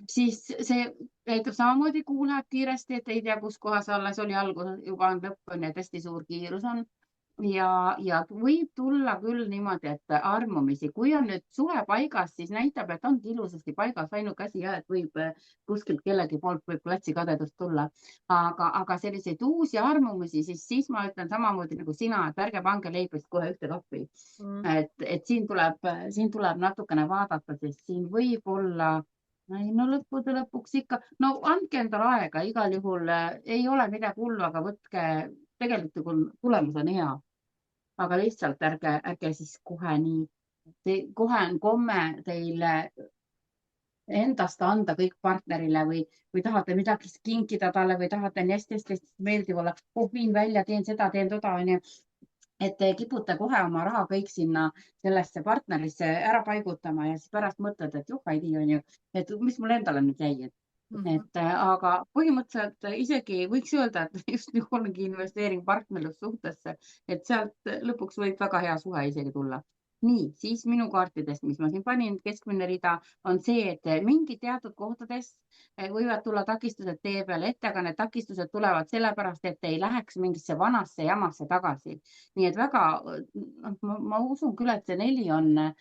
siis see käitub samamoodi, kuu läheb kiiresti, et ei tea, kus kohas alles oli algus, juba on lõpp, on ju, et hästi suur kiirus on. ja võib tulla küll niimoodi, et armumisi, kui on nüüd suhe paigas, siis näitab, et ongi ilusasti paigas, ainuke asi jah, et võib kuskilt kellegi poolt võib klatsikadedust tulla, aga selliseid uusi armumisi, siis ma ütlen samamoodi nagu sina, et ärge pange leibest kohe ühte kappi. mm. Et siin tuleb natukene vaadata, sest siin võib olla, no lõppude lõpuks ikka, no andke endale aega, igal juhul ei ole midagi hullu, aga võtke, tegelikult tulemus on hea, aga lihtsalt ärge siis kohe nii, kohe on komme teile endast anda kõik partnerile või tahate midagi kinkida talle või tahate nii hästi-hästi meeldiv olla. Oh, viin välja, teen seda, teen toda, onju. Et te kipute kohe oma raha kõik sinna sellesse partnerisse ära paigutama ja siis pärast mõtled, et juh, ei tea, onju, et mis mul endale nüüd jäi. Mhm. Aga põhimõtteliselt isegi võiks öelda, et just nagu ongi investeering partnerlussuhtesse, et sealt lõpuks võib väga hea suhe isegi tulla. Nii, siis minu kaartidest, mis ma siin panin, keskmine rida on see, et mingi teatud kohtades võivad tulla takistused tee peale ette, aga need takistused tulevad sellepärast, et ei läheks mingisse vanasse jamasse tagasi. Nii et väga, ma usun küll, et see 4 on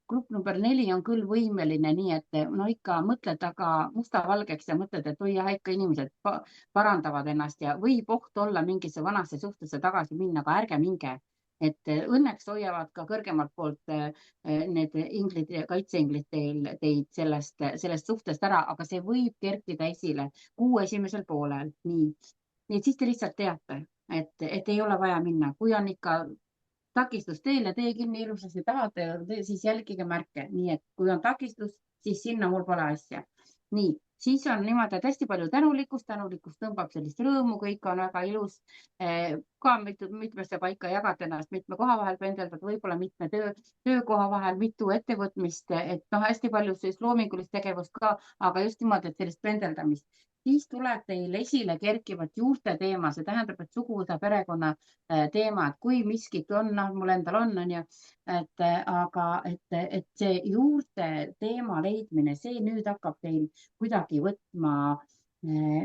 grupp number 4 on küll võimeline nii, et no ikka mõtled aga mustavalgeks ja mõtled, et oi jah, ikka inimesed parandavad ennast ja võib oht olla mingisse vanasse suhtesse tagasi minna, aga ärge minge. Et õnneks hoiavad ka kõrgemalt poolt need inglid, kaitseinglid teid sellest suhtest ära, aga see võib kerkida esile kuu esimesel poolel. Nii et siis te lihtsalt teate, et ei ole vaja minna, kui on ikka takistus teel ja tee kinni ilusasti tahate, siis jälgige märke, nii et kui on takistus, siis sinna mul pole asja. Nii, siis on niimoodi, et hästi palju tänulikkust tõmbab sellist rõõmu, kõik on väga ilus. Ka mitmesse paika jagad ennast, mitme koha vahel pendeldad, võib-olla mitme töökoha vahel, mitu ettevõtmist, et noh, hästi palju sellist loomingulist tegevust ka, aga just niimoodi, et sellist pendeldamist. Siis tuleb teil esile kerkivat juurte teema, see tähendab, et suguvõsa perekonna teema, et kui miskit on, noh, mul endal on ju, aga et see juurte teema leidmine, see nüüd hakkab teil kuidagi võtma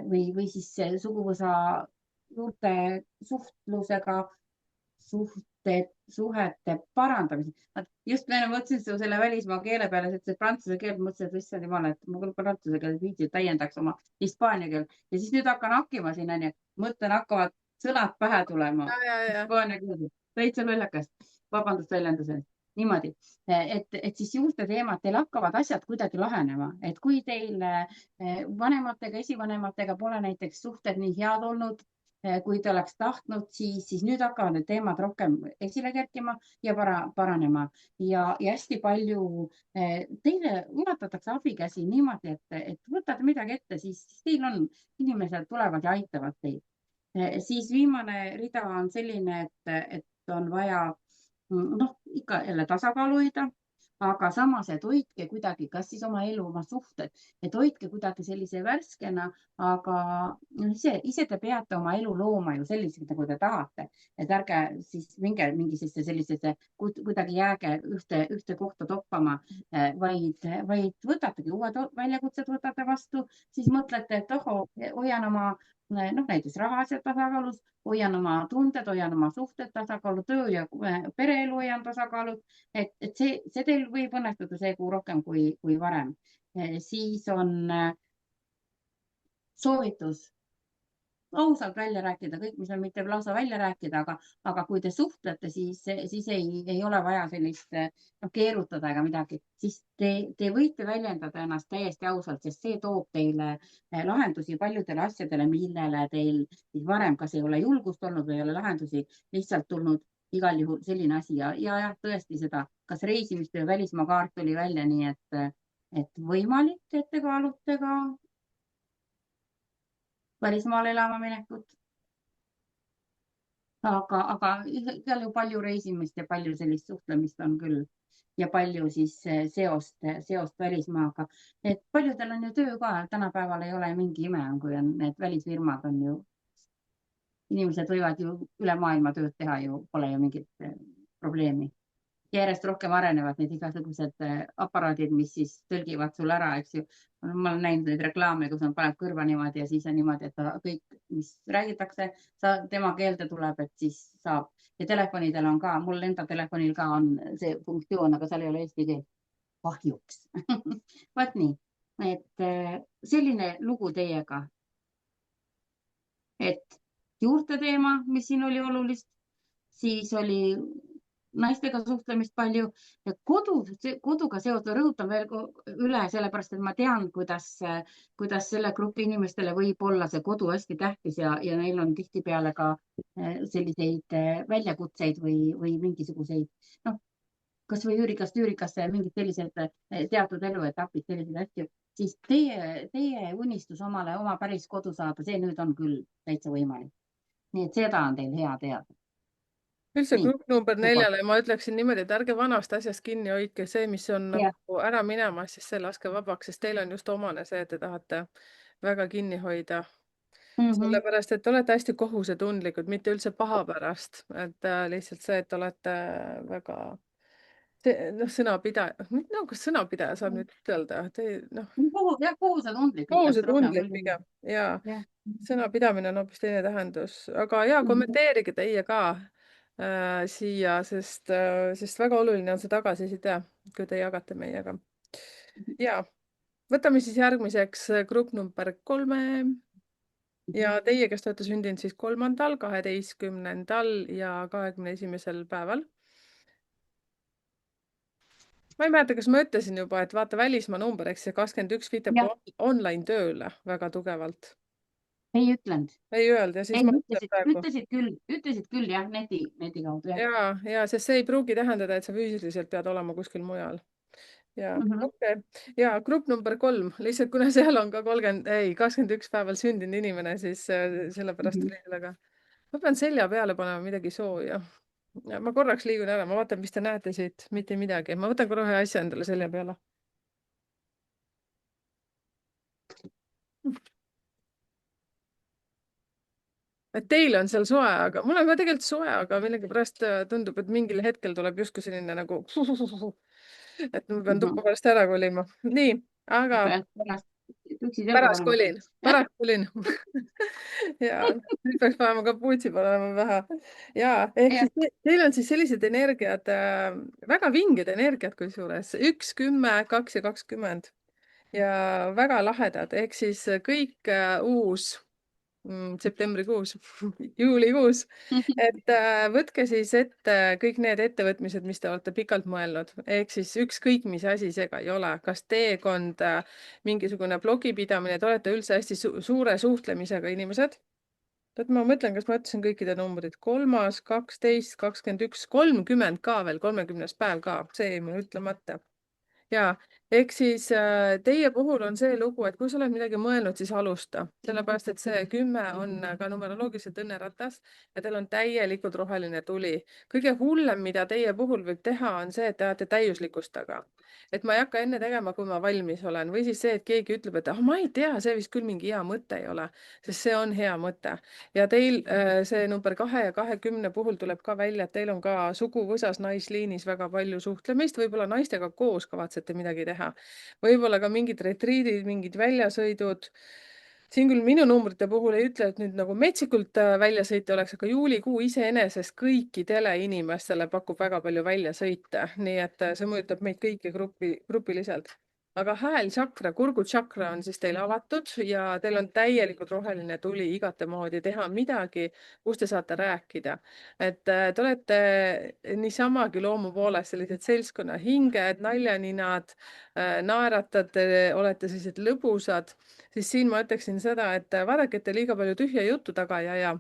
või siis suguvõsa juurte suhtlusega suhete parandamise. Just enne mõtlesin selle välismaa keele peale, sa ütlesid prantsuse keelt, mõtlesin, et issand jumal, et ma küll prantsuse keelt viitsin, täiendaks oma hispaania keelt ja siis nüüd hakkan hakkima siin, onju, mõtlen, hakkavad sõnad pähe tulema. Ja. Hispaania keel, täitsa lollakas. Vabandust väljenduse. Niimoodi, et siis juurte teemad, teil hakkavad asjad kuidagi lahenema, et kui teil vanematega, esivanematega pole näiteks suhted nii head olnud, kui te oleks tahtnud, siis nüüd hakkavad need teemad rohkem esile kerkima ja paranema ja hästi palju teile ulatatakse abikäsi niimoodi, et võtate midagi ette, siis teil on, inimesed tulevad ja aitavad teid. Siis viimane rida on selline, et on vaja noh, ikka jälle tasakaalu hoida, aga samas, et hoidke kuidagi, kas siis oma elu, oma suhted, et hoidke kuidagi sellise värskena, aga ise te peate oma elu looma ju selliseks, nagu te tahate, et ärge siis minge mingisesse sellisesse, kuidagi jääge ühte kohta toppama, vaid võtategi uued väljakutsed, võtate vastu, siis mõtlete, et ohoo, hoian oma noh, näiteks rahaasjad tasakaalus, hoian oma tunded, hoian oma suhted tasakaalu, töö ja pereelu hoian tasakaalus, et see teil võib õnnestuda see kuu rohkem kui varem. Siis on soovitus ausalt välja rääkida kõik, mis on mitte lausa välja rääkida, aga kui te suhtlete, siis ei ole vaja sellist keerutada ega midagi, siis te võite väljendada ennast täiesti ausalt, sest see toob teile lahendusi paljudele asjadele, millele teil varem kas ei ole julgust olnud või ei ole lahendusi lihtsalt tulnud. Igal juhul selline asi ja jah, tõesti seda, kas reisimist või välismaa kaart tuli välja, nii et võimalik, et te kaalute ka välismaale elama minekut. Aga igal ju palju reisimist ja palju sellist suhtlemist on küll ja palju siis seost välismaaga. Et paljudel on ju töö ka, tänapäeval ei ole mingi ime, kui on need välisfirmad on ju, inimesed võivad ju üle maailma tööd teha ju, pole ju mingit probleemi. Järjest rohkem arenevad need igasugused aparaadid, mis siis tõlgivad sul ära, eks ju, ma olen näinud neid reklaame, kus on, paneb kõrva niimoodi ja siis on niimoodi, et ta kõik, mis räägitakse, tema keelde tuleb, et siis saab. Ja telefonidel on ka, mul enda telefonil ka on see funktsioon, aga seal ei ole eesti keelt. Kahjuks. Vaat nii, et selline lugu teiega, et juurte teema, mis siin oli olulist, siis oli naistega suhtlemist palju ja koduga seotud, rõhutan veel üle, sellepärast et ma tean, kuidas selle grupi inimestele võib olla see kodu hästi tähtis ja neil on tihtipeale ka selliseid väljakutseid või mingisuguseid, noh, kasvõi üürikast üürikasse ja mingid sellised teatud eluetapid, selliseid asju, siis teie unistus oma päris kodu saada, see nüüd on küll täitsa võimalik. Nii et seda on teil hea teada. üldse Nii, grupp number super. 4-le ma ütleksin niimoodi, et ärge vanast asjast kinni hoidke, see, mis on Ja. nagu ära minemas, siis see laske vabaks, sest teil on just omane see, et te tahate väga kinni hoida. Sellepärast, et te olete hästi kohusetundlikud, mitte üldse paha pärast, et lihtsalt see, et olete väga, noh, sõnapidaja, no kas sõnapidaja saab nüüd ütelda, te noh, Kohusetundlik ütleks rohkem kohusetundlik küll. pigem ja Jah. sõnapidamine on hoopis teine tähendus, aga ja kommenteerige teie ka siia, sest väga oluline on see tagasiside, kui te jagate meiega. Ja võtame siis järgmiseks grupp number 3 ja teie, kes te olete sündinud siis 3., 12. ja 21. päeval. Ma ei mäleta, kas ma ütlesin juba, et vaata välismaa number, eks see 21 viitab Ja, online tööle väga tugevalt. ei ütlenud. Ei öelda, siis Ei, ma ütlen praegu. ütlesid küll jah, neti kaudu jah. Ja, sest see ei pruugi tähendada, et sa füüsiliselt pead olema kuskil mujal. Ja Mhm. okei. Ja grupp number 3, lihtsalt kuna seal on ka 21 päeval sündinud inimene, siis sellepärast Mhm. tuli sellega. Ma pean selja peale panema midagi sooja. Ja ma korraks liigun ära, ma vaatan, mis te näete siit, mitte midagi. Ma võtan korra ühe asja endale selja peale. Et teil on seal soe, aga mul on ka tegelikult soe, aga millegipärast tundub, et mingil hetkel tuleb justkui selline nagu, et ma pean Mhm. tuppa pärast ära kolima. Nii, aga Pärast püksid jalga panema. pärast kolin. Ja nüüd peaks panema kapuutsi panema pähe. Ja ehk Jah. siis teil on siis sellised energiad, väga vinged energiad, kusjuures 1, 10, 2 ja 20 ja väga lahedad, ehk siis kõik uus septembrikuus, juulikuus, et võtke siis ette kõik need ettevõtmised, mis te olete pikalt mõelnud, ehk siis ükskõik, mis asi see ka ei ole, kas teekond, mingisugune blogipidamine, te olete üldse hästi suure suhtlemisega inimesed. et ma mõtlen, kas ma ütlesin kõikide numbrid, 3., 12, 21, 30 ka veel, 30. päev ka, see jäi mul ütlemata. Ja ehk siis teie puhul on see lugu, et kui sa oled midagi mõelnud, siis alusta, sellepärast et see 10 on ka numeroloogiliselt õnneratas ja teil on täielikult roheline tuli. Kõige hullem, mida teie puhul võib teha, on see, et te ajate täiuslikkust taga. Et ma ei hakka enne tegema, kui ma valmis olen, või siis see, et keegi ütleb, et ma ei tea, see vist küll mingi hea mõte ei ole, sest see on hea mõte. Ja teil see number 2 ja 20 puhul tuleb ka välja, et teil on ka suguvõsas naisliinis väga palju suhtlemist, võib-olla naistega koos kavatsete midagi teha. Võib-olla ka mingid retriidid, mingid väljasõidud. Siin küll minu numbrite puhul ei ütle, et nüüd nagu metsikult väljasõite oleks, aga juulikuu iseenesest kõikidele inimestele pakub väga palju väljasõite, nii et see mõjutab meid kõiki grupiliselt. Aga häälčakra, kurgutšakra on siis teil avatud ja teil on täielikult roheline tuli igatemoodi teha midagi, kus te saate rääkida. Et te olete niisamagi loomu poolest sellised seltskonna hinged, naljaninad, naeratate, olete sellised lõbusad, siis siin ma ütleksin seda, et vaadake, et te liiga palju tühja juttu taga ei aja.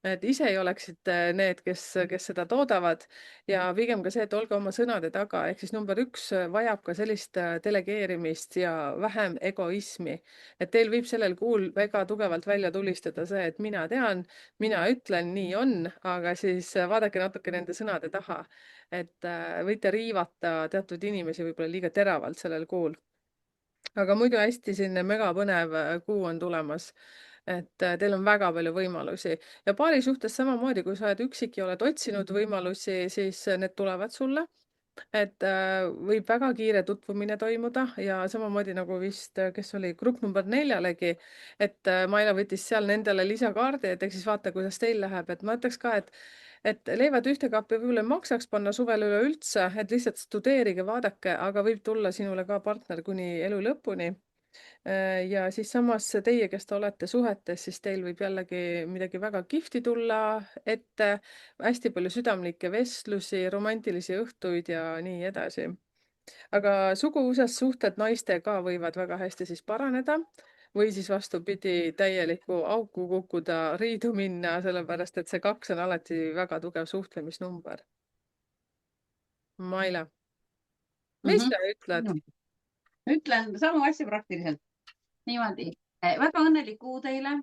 Et ise ei oleksite need, kes seda toodavad ja pigem ka see, et olge oma sõnade taga, ehk siis number 1 vajab ka sellist delegeerimist ja vähem egoismi. Et teil võib sellel kuul väga tugevalt välja tulistada see, et mina tean, mina ütlen, nii on, aga siis vaadake natuke nende sõnade taha. Et võite riivata teatud inimesi võib-olla liiga teravalt sellel kuul. Aga muidu hästi selline megapõnev kuu on tulemas. Et teil on väga palju võimalusi ja paari suhtes samamoodi, kui sa oled üksik ja oled otsinud võimalusi, siis need tulevad sulle. et võib väga kiire tutvumine toimuda ja samamoodi nagu vist, kes oli grupp number 4-legi, et Maila võttis seal nendele lisakaardi, et eks siis vaata, kuidas teil läheb, et ma ütleks ka, et leivad ühte kappi võib-olla ei maksaks panna suvel üleüldse, et lihtsalt studeerige, vaadake, aga võib tulla sinule ka partner kuni elu lõpuni. Ja siis samas teie, kes te olete suhetes, siis teil võib jällegi midagi väga kihvti tulla ette, hästi palju südamlikke vestlusi, romantilisi õhtuid ja nii edasi. Aga suguvõsas suhted naistega võivad väga hästi siis paraneda või siis vastupidi, täielikku auku kukkuda, riidu minna, sellepärast et see 2 on alati väga tugev suhtlemisnumber. Maile, mis Mhm. sa ütled? Ütlen samu asju praktiliselt niimoodi. Väga õnnelik kuu teile,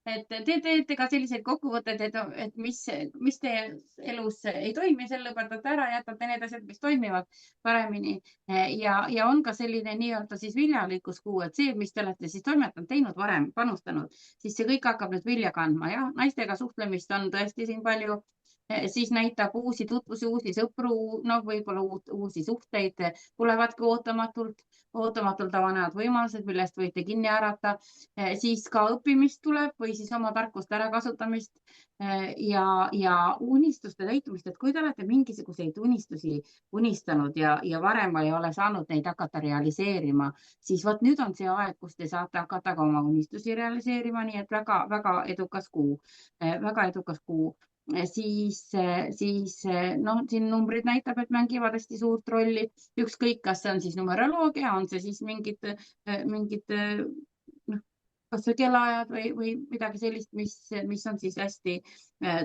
et te teete ka selliseid kokkuvõtteid, et mis teie elus ei toimi, selle lõpetate ära, jätate need asjad, mis toimivad paremini. Ja on ka selline nii-öelda siis viljalikkuskuu, et see, mis te olete siis toimetanud, teinud varem, panustanud, siis see kõik hakkab nüüd vilja kandma. Jah, naistega suhtlemist on tõesti siin palju. Siis näitab uusi tutvusi, uusi sõpru, noh, võib-olla uusi suhteid tulevadki ootamatult avanevad võimalused, millest võite kinni haarata. Siis ka õppimist tuleb või siis oma tarkuste ärakasutamist ja unistuste täitumist, et kui te olete mingisuguseid unistusi unistanud ja varem ei ole saanud neid hakata realiseerima, siis vot nüüd on see aeg, kus te saate hakata ka oma unistusi realiseerima, nii et väga-väga edukas kuu, väga edukas kuu. Siis noh, siin numbrid näitab, et mängivad hästi suurt rolli, ükskõik, kas see on siis numeroloogia, on see siis mingid noh, kas või kellaajad või midagi sellist, mis on siis hästi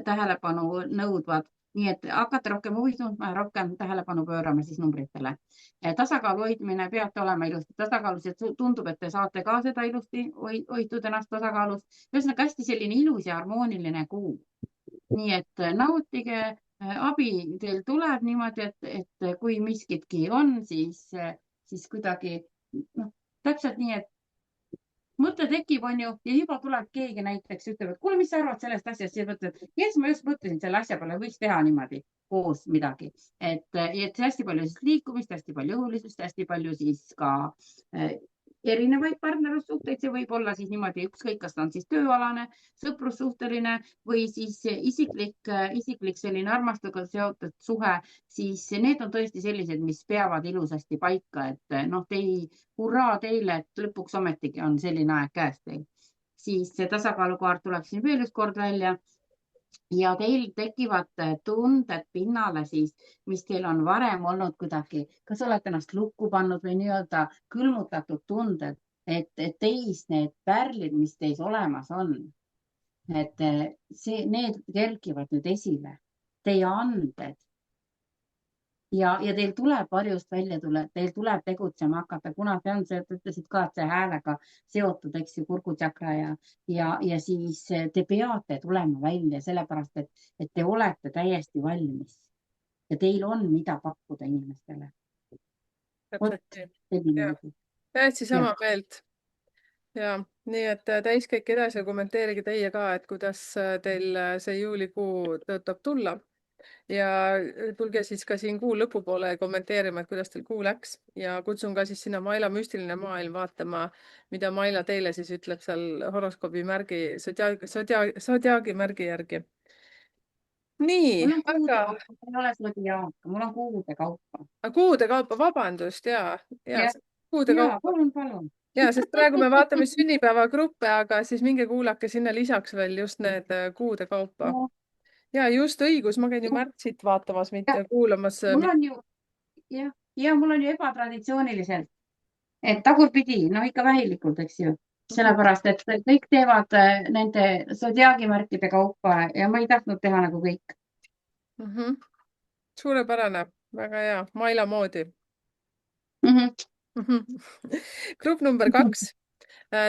tähelepanu nõudvad. Nii et hakata rohkem huvi tundma ja rohkem tähelepanu pöörama siis numbritele. Tasakaalu hoidmine, peate olema ilusti tasakaalus, et tundub, et te saate ka seda ilusti hoitud ennast tasakaalus. Ühesõnaga hästi selline ilus ja harmooniline kuu. Nii et nautige, abi teil tuleb niimoodi, et kui miskitki on, siis kuidagi noh, täpselt nii, et mõte tekib, on ju, ja juba tuleb keegi näiteks ütleb, et kuule, mis sa arvad sellest asjast, siis mõtled, yes, ma just mõtlesin selle asja peale, võiks teha niimoodi koos midagi, et hästi palju siis liikumist, hästi palju õhulisust, hästi palju siis ka erinevaid partnerlussuhteid, see võib olla siis niimoodi ükskõik, kas ta on siis tööalane, sõprussuhteline või siis isiklik selline armastusega seotud suhe, siis need on tõesti sellised, mis peavad ilusasti paika, et noh, hurraa teile, et lõpuks ometigi on selline aeg käes teil. Siis see tasakaalukaart tuleb siin veel üks kord välja ja teil tekivad tunded pinnale siis, mis teil on varem olnud kuidagi, kas olete ennast lukku pannud või nii-öelda külmutatud tunded, et teis need pärlid, mis teis olemas on, et need kerkivad nüüd esile, teie anded ja teil tuleb varjust välja tulla, teil tuleb tegutsema hakata, kuna see on see, et ütlesid ka, et see häälega seotud, eks ju, kurgutsakra ja siis te peate tulema välja, sellepärast et te olete täiesti valmis ja teil on, mida pakkuda inimestele. Täpselt Vot nii. selline Ja, lugu. täiesti Jah. sama meelt. Ja nii, et täiskäik edasi ja kommenteerige teie ka, et kuidas teil see juulikuu tõotab tulla. Ja tulge siis ka siin kuu lõpupoole kommenteerima, et kuidas teil kuu läks ja kutsun ka siis sinna Maila müstiline maailm vaatama, mida Maila teile siis ütleb seal horoskoobi märgi, sodiaagi märgi järgi. Mul Nii, on kuude aga kaupa, mul ei ole zodiaaka, mul on kuude kaupa. kuude kaupa, vabandust, Ja, kuude ja kaupa. palun. Ja, sest praegu me vaatame sünnipäevagruppe, aga siis minge kuulake sinna lisaks veel just need kuude kaupa. Ja just õigus, ma käin ju märtsit vaatamas, Ja, mitte kuulamas. mul on ju mul on ju ebatraditsiooniliselt, et tagurpidi, no ikka vähilikult, eks ju, sellepärast et kõik teevad nende zodiaagimärkide kaupa ja ma ei tahtnud teha nagu kõik. Mhm. Suurepärane, väga hea, Maila moodi. Grupp number 2.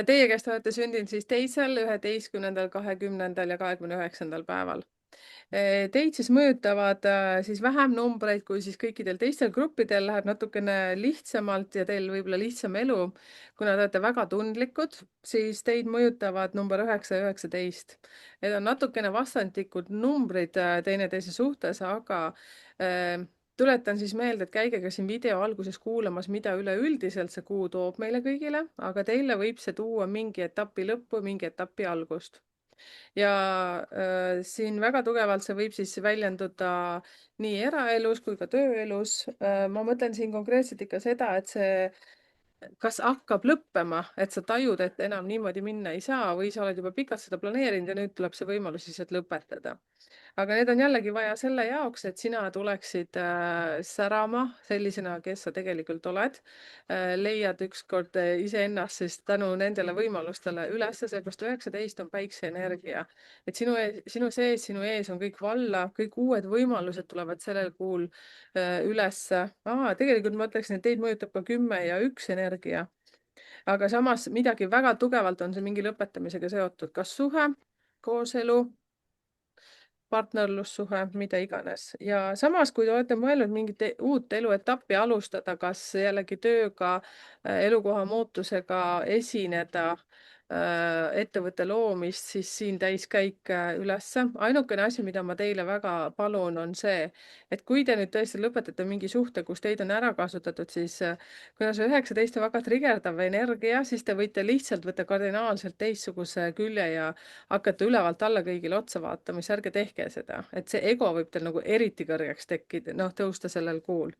Teie, kes te olete sündinud siis 2., 11., 20. ja 29. päeval. Teid siis mõjutavad siis vähem numbreid kui siis kõikidel teistel gruppidel, läheb natukene lihtsamalt ja teil võib-olla lihtsam elu. Kuna te olete väga tundlikud, siis teid mõjutavad number 9 ja 19. Need on natukene vastandlikud numbrid teineteise suhtes, aga tuletan siis meelde, et käige ka siin video alguses kuulamas, mida üleüldiselt see kuu toob meile kõigile, aga teile võib see tuua mingi etapi lõppu, mingi etapi algust. Ja siin väga tugevalt see võib siis väljenduda nii eraelus kui ka tööelus. Ma mõtlen siin konkreetselt ikka seda, et see kas hakkab lõppema, et sa tajud, et enam niimoodi minna ei saa või sa oled juba pikalt seda planeerinud ja nüüd tuleb see võimalus lihtsalt lõpetada. Aga need on jällegi vaja selle jaoks, et sina tuleksid särama sellisena, kes sa tegelikult oled. Leiad ükskord iseennast siis tänu nendele võimalustele üles, seepärast 19 on päikseenergia. Et sinu ees on kõik valla, kõik uued võimalused tulevad sellel kuul ülesse. Tegelikult ma ütleksin, et teid mõjutab ka 10 ja 1 energia. Aga samas midagi väga tugevalt on see mingi lõpetamisega seotud, kas suhe, kooselu, partnerlussuhe, mida iganes. Ja samas, kui te olete mõelnud mingit uut eluetappi alustada, kas jällegi tööga, elukoha muutusega esineda, ettevõtte loomist, siis siin täiskäik ülesse. Ainukene asi, mida ma teile väga palun, on see, et kui te nüüd tõesti lõpetate mingi suhte, kus teid on ära kasutatud, siis kuna see 19 on väga trigerdav energia, siis te võite lihtsalt võtta kardinaalselt teistsuguse külje ja hakata ülevalt alla kõigile otsa vaatama, siis ärge tehke seda. Et see ego võib teil nagu eriti kõrgeks tekkida, tõusta sellel kuul.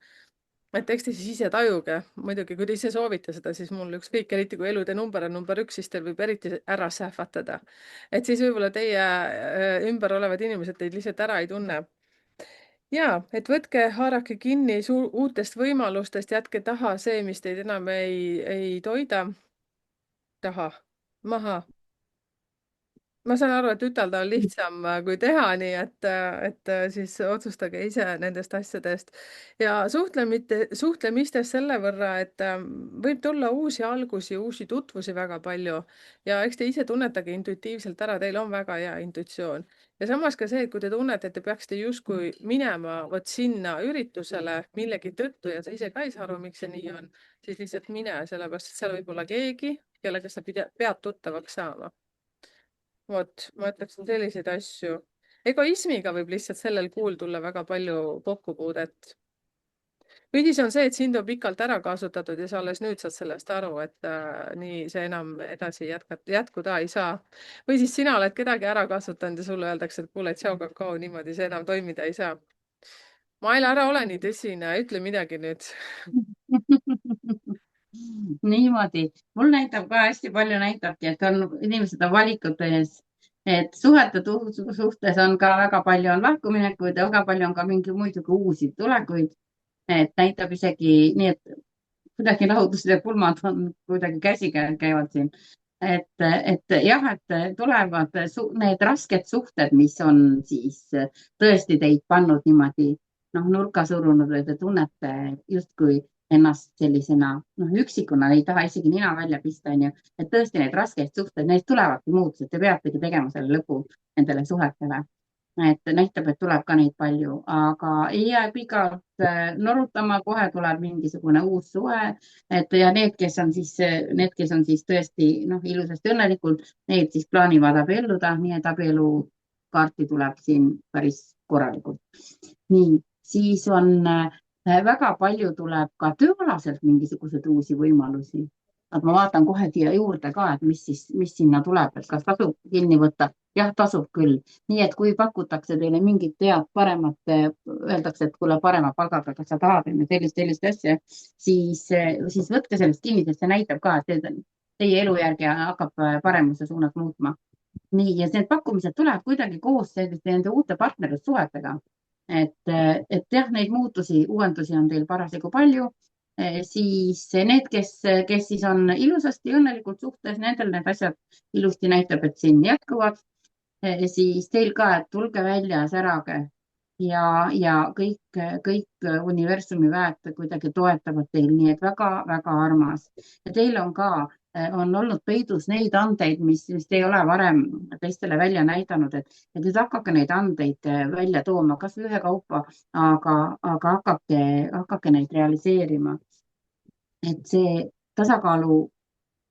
Et eks te siis ise tajuge. Muidugi, kui te ise soovite seda, siis mul ükskõik, eriti kui elude number on number 1, siis teil võib eriti ära sähvatada. Et siis võib-olla teie ümber olevad inimesed teid lihtsalt ära ei tunne. Ja, et võtke, haarake kinni uutest võimalustest, jätke taha see, mis teid enam ei toida. Taha, maha. Ma saan aru, et ütelda on lihtsam kui teha, nii et siis otsustage ise nendest asjadest. Ja suhtlemistes selle võrra, et võib tulla uusi algusi, uusi tutvusi väga palju. Ja eks te ise tunnetage intuitiivselt ära, teil on väga hea intuitsioon. Ja samas ka see, et kui te tunnete, et te peaksite justkui minema vot sinna üritusele millegi tõttu ja sa ise ka ei saa aru, miks see nii on, siis lihtsalt mine, sellepärast et seal võib olla keegi, kellega sa pead tuttavaks saama. Vot, ma ütleksin selliseid asju. Egoismiga võib lihtsalt sellel kuul tulla väga palju kokkupuudet. Või siis on see, et sind on pikalt ära kasutatud ja sa alles nüüd saad sellest aru, et nii see enam edasi jätkuda ei saa. Või siis sina oled kedagi ära kasutanud ja sulle öeldakse, et kuule, tšau kakao, niimoodi see enam toimida ei saa. Maile, ära ole nii tõsine, ütle midagi nüüd. Niimoodi, mul näitab ka hästi palju näitabki, et inimesed on valikute ees, et suhete suhtes on ka väga palju on lahkuminekuid ja väga palju on ka mingi muidugi uusi tulekuid. Et näitab isegi nii, et kuidagi lahutused ja pulmad on kuidagi käsikäes käivad siin. Et jah, et tulevad need rasked suhted, mis on siis tõesti teid pannud niimoodi nurka surunud või te tunnete justkui ennast sellisena üksikuna, ei taha isegi nina välja pista, onju. Et tõesti need rasked suhted, neist tulevadki muutused, te peategi tegema selle lõpu nendele suhetele. Et näitab, et tuleb ka neid palju, aga ei jää pikalt norutama, kohe tuleb mingisugune uus suhe. Et ja need, kes on siis tõesti ilusasti õnnelikult, need siis plaanivad abielluda, nii et abielukaarti tuleb siin päris korralikult. Nii, siis on väga palju tuleb ka tööalaselt mingisuguseid uusi võimalusi. Et ma vaatan kohe siia juurde ka, et mis sinna tuleb, et kas tasub kinni võtta. Jah, tasub küll. Nii, et kui pakutakse teile mingit head paremat, öeldakse, et kuule parema palgaga, kas sa tahad sellist asja, siis võtke sellest kinni, sest see näitab ka, et teie elujärgi hakkab paremuse suunas muutma. Nii, ja need pakkumised tulevad kuidagi koos nende uute partnerlussuhetega. Et jah, neid muutusi, uuendusi on teil parasjagu palju. Siis need, kes siis on ilusasti õnnelikult suhtes, nendel need asjad ilusti näitab, et siin jätkuvad. Siis teil ka, et tulge välja, särage ja kõik universumi väed kuidagi toetavad teil, nii et väga-väga armas. Ja teil on ka on olnud peidus neid andeid, mis te ei ole varem teistele välja näidanud, et nüüd hakake neid andeid välja tooma, kas või ühekaupa, aga hakake neid realiseerima. Et see tasakaalu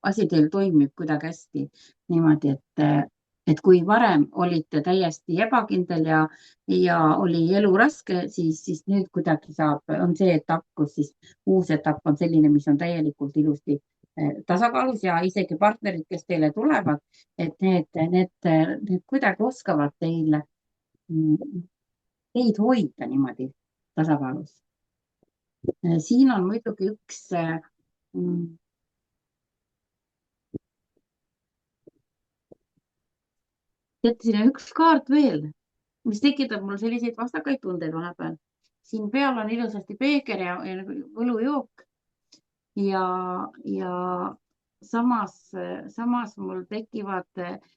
asi teil toimib kuidagi hästi niimoodi, et kui varem olite täiesti ebakindel ja oli elu raske, siis nüüd kuidagi on see etapp, kus siis uus etapp on selline, mis on täielikult ilusti tasakaalus ja isegi partnerid, kes teile tulevad, et need kuidagi oskavad teid hoida niimoodi tasakaalus. siin on muidugi mm, teate, siin on üks kaart veel, mis tekitab mul selliseid vastakaid tundeid vahepeal. siin peal on ilusasti peeger ja nagu võlujook ja samas mul tekivad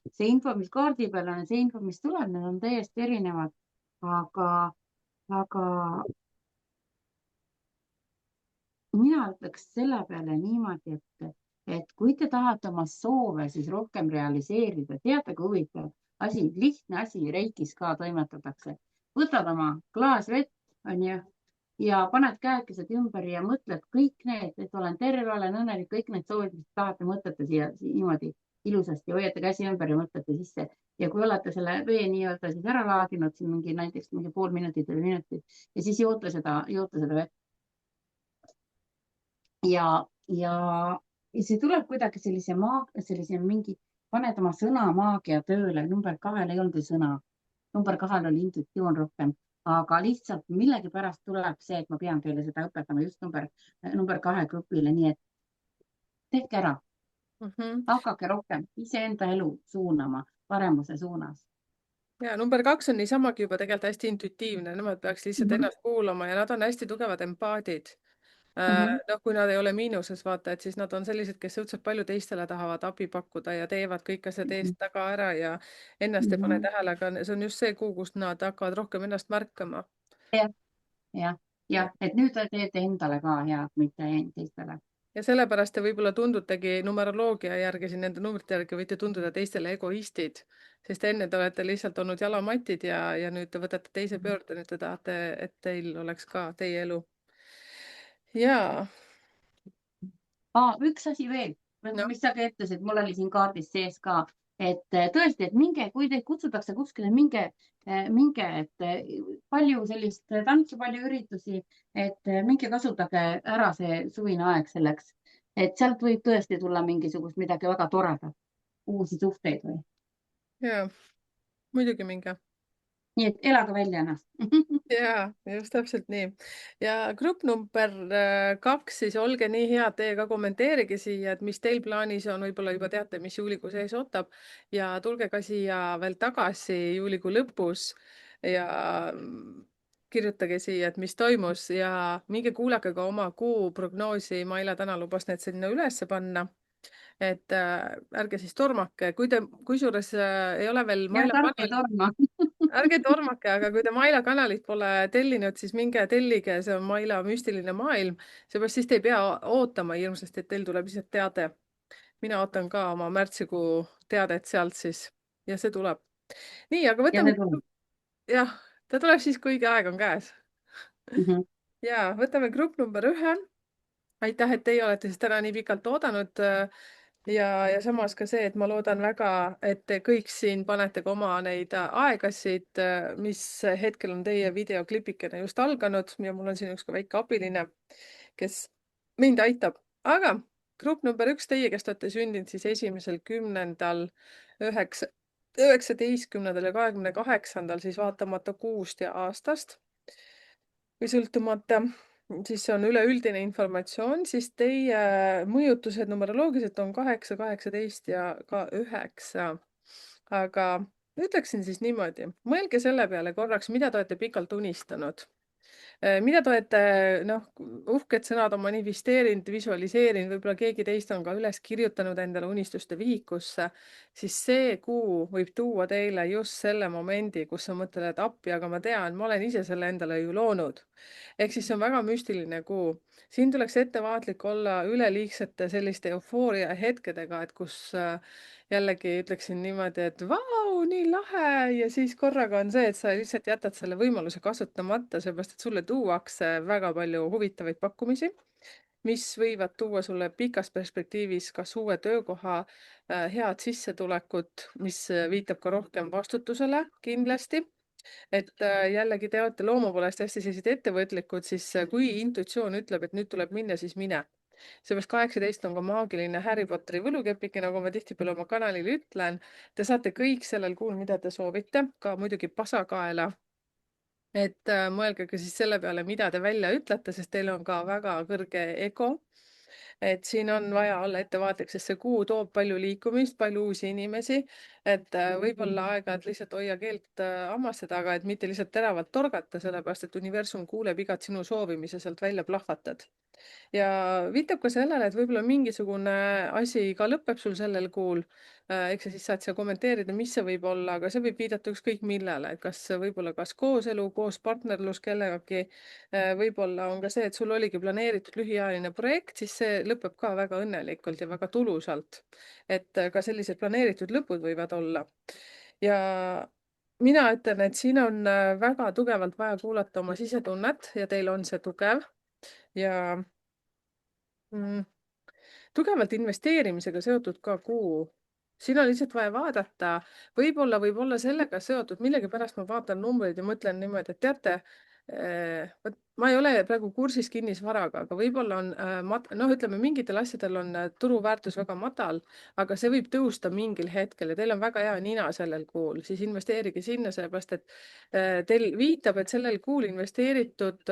see info, mis kaardi peal on, see info, mis tuleb, need on täiesti erinevad. aga mina ütleks selle peale niimoodi, et kui te tahate oma soove siis rohkem realiseerida, teate, kui huvitav asi, lihtne asi Reikis ka toimetatakse. võtad oma klaas vett, onju, ja paned käekesed ümber ja mõtled kõik need, et olen terve, olen õnnelik, kõik need soovid, mis tahate, mõtlete siia niimoodi ilusasti, hoiate käsi ümber ja mõtlete sisse. ja kui olete selle vee nii-öelda siis ära laadinud siin näiteks mingi pool minutit või minutit ja siis joote seda vett ja see tuleb kuidagi sellise mingi, paned oma sõnamaagia tööle. Number 2 ei olnud ju sõna, number 2 oli intuitsioon rohkem, aga lihtsalt millegipärast tuleb see, et ma pean teile seda õpetama just number 2 grupile, nii et tehke ära, hakake rohkem iseenda elu suunama paremuse suunas. ja number 2 on niisamagi juba tegelikult hästi intuitiivne, nemad peaks lihtsalt ennast kuulama ja nad on hästi tugevad empaadid. Noh, kui nad ei ole miinuses, vaata, et siis nad on sellised, kes õudselt palju teistele tahavad abi pakkuda ja teevad kõik asjad eest taga ära ja ennast ei pane tähele, aga see on just see kuu, kus nad hakkavad rohkem ennast märkama. jah, et nüüd te teete endale ka head, mitte teistele. Ja sellepärast te võib-olla tundutegi numeroloogia järgi, siin nende numbrite järgi võite tunduda teistele egoistid, sest enne te olete lihtsalt olnud jalamatid ja nüüd te võtate teise pöörde, nüüd te tahate, et teil oleks ka teie elu. Jaa. Üks asi veel, No. mis sa ka ütlesid, mul oli siin kaardis sees ka, et tõesti, et minge, kui teid kutsutakse kuskile, minge, et palju sellist tantsu, palju üritusi, et minge kasutage ära see suvine aeg selleks, et sealt võib tõesti tulla mingisugust midagi väga toredat, uusi suhteid või. Jaa, muidugi minge. nii et elage välja ennast. Jaa, just täpselt nii. Ja grupp number 2, siis olge nii head, teie ka kommenteerige siia, et mis teil plaanis on, võib-olla juba teate, mis juulikuu sees ootab ja tulge ka siia veel tagasi juulikuu lõpus ja kirjutage siia, et mis toimus ja minge kuulake ka oma kuu prognoosi. Maila täna lubas need sinna ülesse panna. Et ärge siis tormake, kusjuures ei ole veel Maila ärge torma. ärge tormake, aga kui te Maila kanalit pole tellinud, siis minge tellige, see on Maila müstiline maailm, seepärast siis te ei pea ootama hirmsasti, et teil tuleb lihtsalt teade. mina ootan ka oma märtsikuu teadet sealt siis ja see tuleb. nii, aga võtame. jah, ta tuleb siis, kui õige aeg on käes. ja võtame grupp number 1. aitäh, et teie olete siis täna nii pikalt oodanud. ja samas ka see, et ma loodan väga, et te kõik siin panete ka oma neid aegasid, mis hetkel on teie videoklipikene just alganud ja mul on siin üks ka väike abiline, kes mind aitab. aga grupp number 1, teie, kes te olete sündinud siis 1.10., 19. ja 28., siis vaatamata kuust ja aastast või sõltumata, siis see on üleüldine informatsioon, siis teie mõjutused numeroloogiliselt on 8, 18 ja ka 9. aga ütleksin siis niimoodi, mõelge selle peale korraks, mida te olete pikalt unistanud. mida te olete, noh, uhked sõnad on manifesteerinud, visualiseerinud, võib-olla keegi teist on ka üles kirjutanud endale unistuste vihikusse, siis see kuu võib tuua teile just selle momendi, kus sa mõtled, et appi, aga ma tean, ma olen ise selle endale ju loonud. Ehk siis see on väga müstiline kuu. Siin tuleks ettevaatlik olla üleliigsete selliste eufooria hetkedega, et kus jällegi ütleksin niimoodi, et vau, nii lahe ja siis korraga on see, et sa lihtsalt jätad selle võimaluse kasutamata, seepärast et sulle tuuakse väga palju huvitavaid pakkumisi. mis võivad tuua sulle pikas perspektiivis kas uue töökoha, head sissetulekut, mis viitab ka rohkem vastutusele kindlasti. Et jällegi te olete loomu poolest hästi sellised ettevõtlikud, siis kui intuitsioon ütleb, et nüüd tuleb minna, siis mine. Seepärast 18 on ka maagiline Harry Potteri võlukepike, nagu ma tihtipeale oma kanalil ütlen. Te saate kõik sellel kuul, mida te soovite, ka muidugi pasakaela. Et mõelge ka siis selle peale, mida te välja ütlete, sest teil on ka väga kõrge ego. Et siin on vaja olla ettevaatlik, sest see kuu toob palju liikumist, palju uusi inimesi, et võib-olla aeg-ajalt lihtsalt hoia keelt hammaste taga, et mitte lihtsalt teravalt torgata, sellepärast et universum kuuleb igat sinu soovi, mis sa sealt välja plahvatad. Ja viitab ka sellele, et võib-olla mingisugune asi ka lõpeb sul sellel kuul. Eks sa siis saad seal kommenteerida, mis see võib olla, aga see võib viidata ükskõik millele, et kas võib-olla kas kooselu, koos partnerlus kellegagi. Võib-olla on ka see, et sul oligi planeeritud lühiajaline projekt, siis see lõpeb ka väga õnnelikult ja väga tulusalt. Et ka sellised planeeritud lõpud võivad olla. Ja mina ütlen, et siin on väga tugevalt vaja kuulata oma sisetunnet ja teil on see tugev ja tugevalt investeerimisega seotud ka kuu. Siin on lihtsalt vaja vaadata, võib-olla võib olla sellega seotud, millegipärast ma vaatan numbreid ja mõtlen niimoodi, et teate, ma ei ole praegu kursis kinnisvaraga, aga võib-olla on, ütleme, mingitel asjadel on turuväärtus väga madal, aga see võib tõusta mingil hetkel ja teil on väga hea nina sellel kuul, siis investeerige sinna, sellepärast et teil viitab, et sellel kuul investeeritud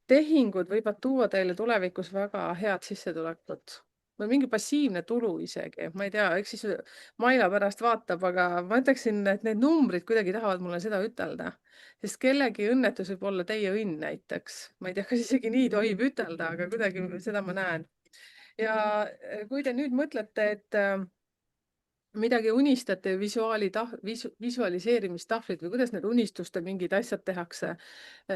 tehingud võivad tuua teile tulevikus väga head sissetulekut või mingi passiivne tulu isegi. Ma ei tea, eks siis Maila pärast vaatab, aga ma ütleksin, et need numbrid kuidagi tahavad mulle seda ütelda, sest kellegi õnnetus võib olla teie õnn näiteks. Ma ei tea, kas isegi nii tohib ütelda, aga kuidagi seda ma näen. Ja kui te nüüd mõtlete, et midagi unistate, visualiseerimistahvlid või kuidas need unistuste mingid asjad tehakse,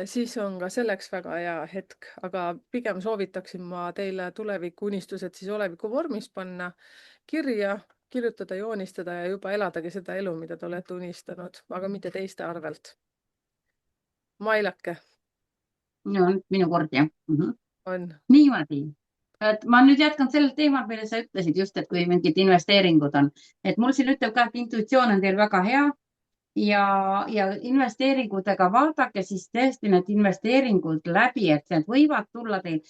siis on ka selleks väga hea hetk, aga pigem soovitaksin ma teile tulevikuunistused siis oleviku vormis panna kirja, kirjutada, joonistada ja juba eladagi seda elu, mida te olete unistanud, aga mitte teiste arvelt. Mailake no nüüd minu kord jah. on. Niimoodi, et ma nüüd jätkan sellel teemal, mille sa ütlesid just, et kui mingid investeeringud on, et mul siin ütleb ka, et intuitsioon on teil väga hea ja investeeringutega vaadake siis tõesti need investeeringud läbi, et need võivad tulla teil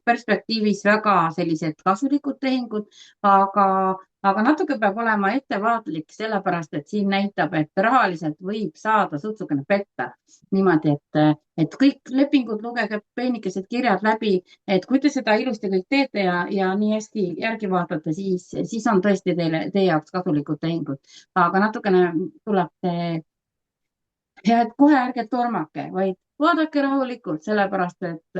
perspektiivis väga sellised kasulikud tehingud, aga natuke peab olema ettevaatlik, sellepärast et siin näitab, et rahaliselt võib saada sutsukene petta niimoodi, et kõik lepingud lugege peenikesed kirjad läbi, et kui te seda ilusti kõik teete ja nii hästi järgi vaatate, siis on tõesti teie jaoks kasulikud tehingud, aga natukene tuleb ja et kohe ärge tormake, vaid vaadake rahulikult, sellepärast et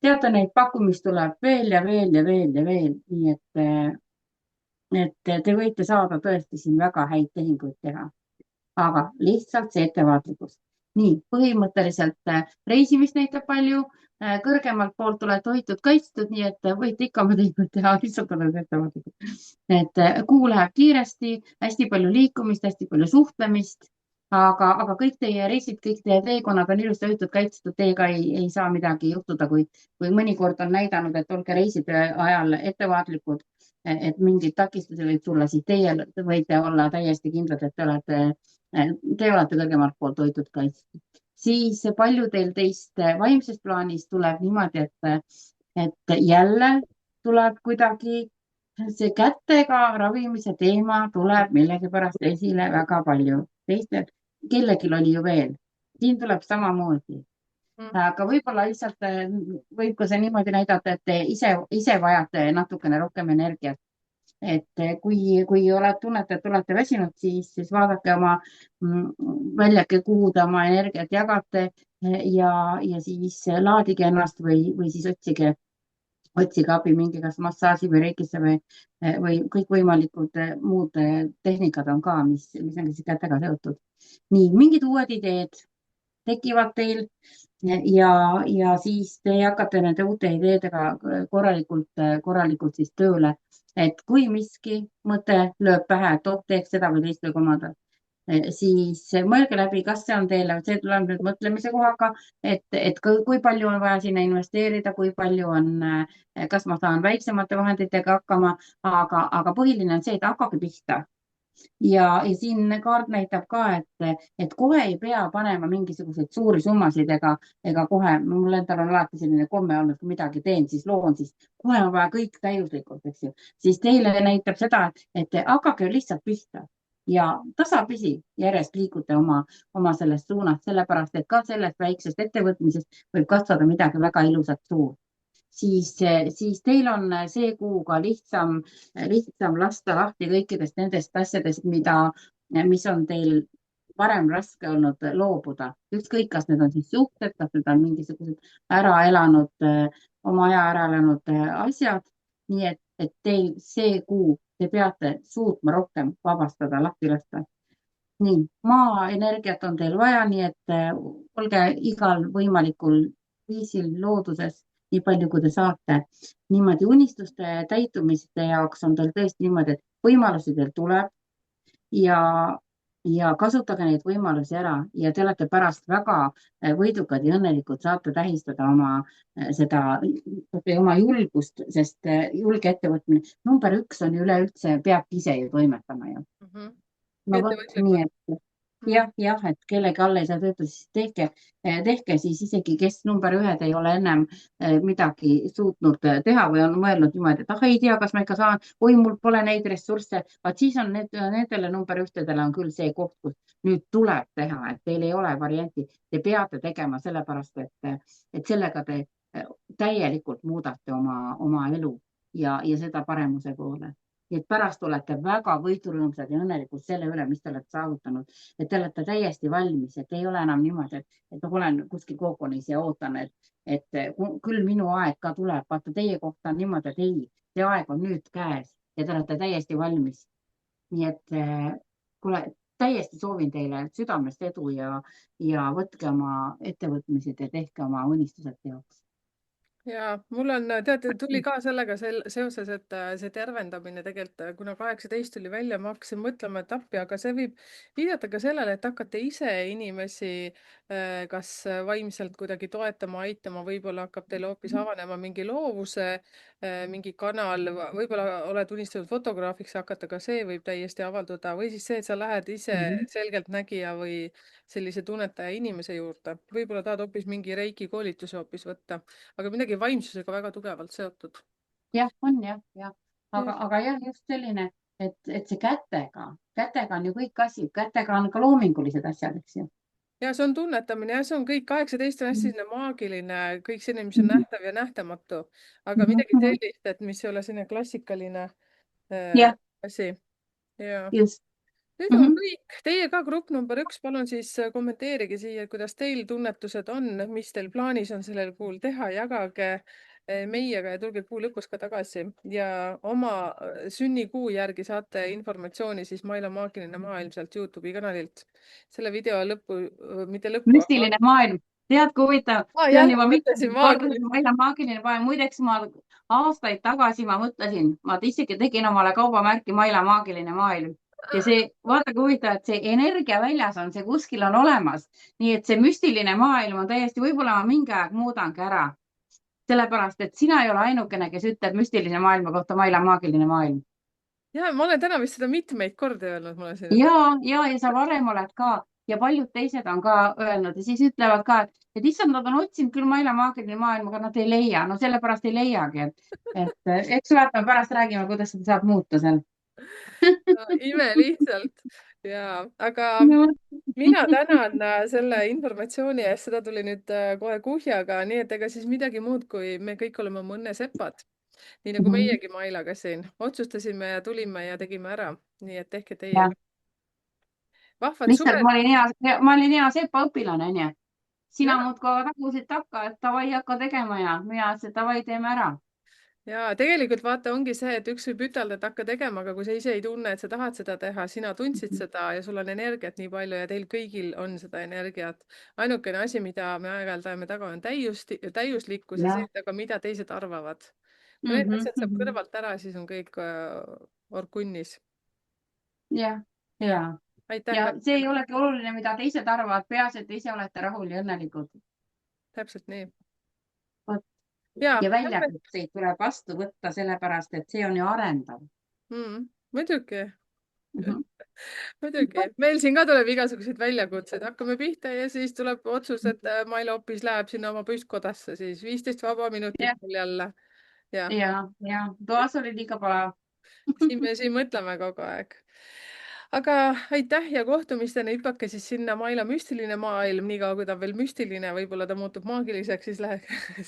teate, neid pakkumist tuleb veel ja veel ja veel ja veel, nii et te võite saada tõesti siin väga häid tehinguid teha, aga lihtsalt see ettevaatlikkus. Nii, põhimõtteliselt reisimist näitab palju, kõrgemalt poolt olete hoitud kaitstud, nii et võite ikka oma tehinguid teha, lihtsalt olete ettevaatlikud. Et kuu läheb kiiresti, hästi palju liikumist, hästi palju suhtlemist, aga kõik teie reisid, kõik teie teekonnad on ilusti hoitud kaitstud, teiega ei saa midagi juhtuda, kui mõnikord on näidanud, et olge reiside ajal ettevaatlikud, et mingeid takistusi võib tulla, siis teie võite olla täiesti kindlad, et te olete kõrgemalt poolt hoitud kaitstud. Siis palju teil teist vaimses plaanis tuleb niimoodi, et jälle tuleb kuidagi see kätega ravimise teema tuleb millegipärast esile väga palju. Teistel, kellelgi oli ju veel. Siin tuleb samamoodi. Aga võib-olla lihtsalt võib ka see niimoodi näidata, et te ise vajate natukene rohkem energiat. Et kui tunnete, et olete väsinud, siis vaadake oma väljake, kuhu te oma energiat jagate ja siis laadige ennast või siis otsige abi mingi kas massaaži või reikisse või kõikvõimalikud muud tehnikad on ka, mis on siis kätega seotud. Nii, mingid uued ideed tekivad teil ja siis te hakkate nende uute ideedega korralikult siis tööle. Et kui miski mõte lööb pähe, et teeks seda või teist või kolmandat, siis mõelge läbi, kas see on teile, see tuleb nüüd mõtlemise kohaga, et kui palju on vaja sinna investeerida, kui palju on, kas ma saan väiksemate vahenditega hakkama, aga põhiline on see, et hakake pihta. Ja siin kaart näitab ka, et kohe ei pea panema mingisuguseid suuri summasid ega kohe, mul endal on alati selline komme olnud, kui midagi teen, siis loon, siis kohe on vaja kõik täiuslikult, eks ju. Siis teile näitab seda, et hakake lihtsalt pihta ja tasapisi järjest liigute oma sellest suunast, sellepärast et ka sellest väiksest ettevõtmisest võib kasvada midagi väga ilusat suurt. Siis teil on see kuu ka lihtsam lasta lahti kõikidest nendest asjadest, mis on teil varem raske olnud loobuda. Ükskõik, kas need on siis suhted, kas need on mingisugused ära elanud, oma aja ära elanud asjad. Nii et teil see kuu te peate suutma rohkem vabastada, lahti lasta. Nii, maa energiat on teil vaja, nii et olge igal võimalikul viisil looduses nii palju, kui te saate. Niimoodi unistuste täitumiste jaoks on teil tõesti niimoodi, et võimalusi teil tuleb ja, ja kasutage neid võimalusi ära ja te olete pärast väga võidukad ja õnnelikud, saate tähistada oma julgust, sest julge ettevõtmine number 1 on ju üleüldse, peabki ise ju toimetama ju. Mhm. No vot, nii Ettevõtlikud. et jah, et kellegi all ei saa töötada, siis tehke siis isegi, kes number 1 ei ole ennem midagi suutnud teha või on mõelnud niimoodi, et ei tea, kas ma ikka saan, oi, mul pole neid ressursse. Vaat siis on nendele number 1-dele on küll see koht, kus nüüd tuleb teha, et teil ei ole varianti, te peate tegema sellepärast, et sellega te täielikult muudate oma elu ja seda paremuse poole. Nii et pärast olete väga võidurõõmsad ja õnnelikud selle üle, mis te olete saavutanud, et te olete täiesti valmis, et ei ole enam niimoodi, et ma olen kuskil kookonis ja ootan, et küll minu aeg ka tuleb. Vaata, teie kohta on niimoodi, et ei, see aeg on nüüd käes ja te olete täiesti valmis. Nii et kuule, täiesti soovin teile südamest edu ja võtke oma ettevõtmised ja tehke oma unistused teoks. Ja mul on, teate, tuli ka sellega seoses, et see tervendamine tegelikult, kuna 18 tuli välja, ma hakkasin mõtlema, et appi, aga see võib viidata ka sellele, et hakata ise inimesi kas vaimselt kuidagi toetama, aitama, võib-olla hakkab teil hoopis avanema mingi loovuse, mingi kanal, võib-olla oled unistunud fotograafiks hakata, ka see võib täiesti avalduda, või siis see, et sa lähed ise selgeltnägija või sellise tunnetaja inimese juurde, võib-olla tahad hoopis mingi reiki koolituse hoopis võtta, aga midagi vaimsusega väga tugevalt seotud. Jah, on jah. Aga jah, just selline, et see kätega on ju kõik asi, kätega on ka loomingulised asjad, eks ju. Ja see on tunnetamine ja see on kõik, 18 on hästi selline maagiline, kõik selline, mis on Mhm, nähtav ja nähtamatu, aga mhm, midagi mhm. sellist, et mis ei ole selline klassikaline Jah, asi. Ja just. nüüd on Mhm. kõik. Teie ka grupp number 1, palun siis kommenteerige siia, kuidas teil tunnetused on, mis teil plaanis on sellel kuul teha, jagage meiega ja tulge kuu lõpus ka tagasi ja oma sünnikuu järgi saate informatsiooni siis Maila maagiline maailm sealt Youtube'i kanalilt. Selle video lõppu, mitte lõppu, aga Müstiline maailm. Tead, kui huvitav, see on jälle juba mõtlesin mitmendat korda, maagiline. ma ei ole maagiline maailm. Muideks ma aastaid tagasi ma mõtlesin, ma isegi tegin omale kaubamärki Maila maagiline maailm ja see, vaata kui huvitav, et see energia väljas on, see kuskil on olemas. Nii et see müstiline maailm on täiesti, võib-olla ma mingi aeg muudangi ära, sellepärast et sina ei ole ainukene, kes ütleb müstilise maailma kohta Maila maagiline maailm. Ja ma olen täna vist seda mitmeid kordi öelnud, ma olen siin juba. Ja sa varem oled ka ja paljud teised on ka öelnud ja siis ütlevad ka, et issand, nad on otsinud küll Maila maagiline maailm, aga nad ei leia. No sellepärast ei leiagi, et eks vaata, pärast räägime, kuidas seda saab muuta seal. Ime lihtsalt ja, aga No. mina tänan selle informatsiooni eest, seda tuli nüüd kohe kuhjaga, nii et ega siis midagi muud, kui me kõik oleme oma õnnesepad. Nii nagu meiegi Mailaga siin otsustasime ja tulime ja tegime ära. Nii et tehke teie Ja ka. Vahvad lihtsalt suved. ma olin hea sepa õpilane, onju. Ja, Sina muudkui tagusid takka, et davai, hakka tegema ja mina ütlesin, et davai, teeme ära. ja tegelikult vaata, ongi see, et üks võib ütelda, et hakka tegema, aga kui sa ise ei tunne, et sa tahad seda teha, sina tundsid seda ja sul on energiat nii palju ja teil kõigil on seda energiat. ainukene asi, mida me aeg-ajalt ajame taga, on täiuslikkus ja see, jah et aga mida teised arvavad. kui mm need -hmm, asjad mm saab -hmm. kõrvalt ära, siis on kõik orgunnis. jah, ja aitäh, ja see aitäh. ei olegi oluline, mida teised arvavad, peaasi, et te ise olete rahul ja õnnelikud. Täpselt nii. Vot. Ja Ja lähme väljakutseid tuleb vastu võtta, sellepärast et see on ju arendav. muidugi, Mhm. muidugi. Meil siin ka tuleb igasuguseid väljakutseid, hakkame pihta ja siis tuleb otsus, et Mailo hoopis läheb sinna oma püstkodasse, siis 15 vaba minutit ja, mul jälle. Ja ja toas oli liiga palav. siin me siin mõtleme kogu aeg. Aga aitäh ja kohtumisteni, hüpake siis sinna Maila müstiline maailm, niikaua kui ta on veel müstiline, võib-olla ta muutub maagiliseks, siis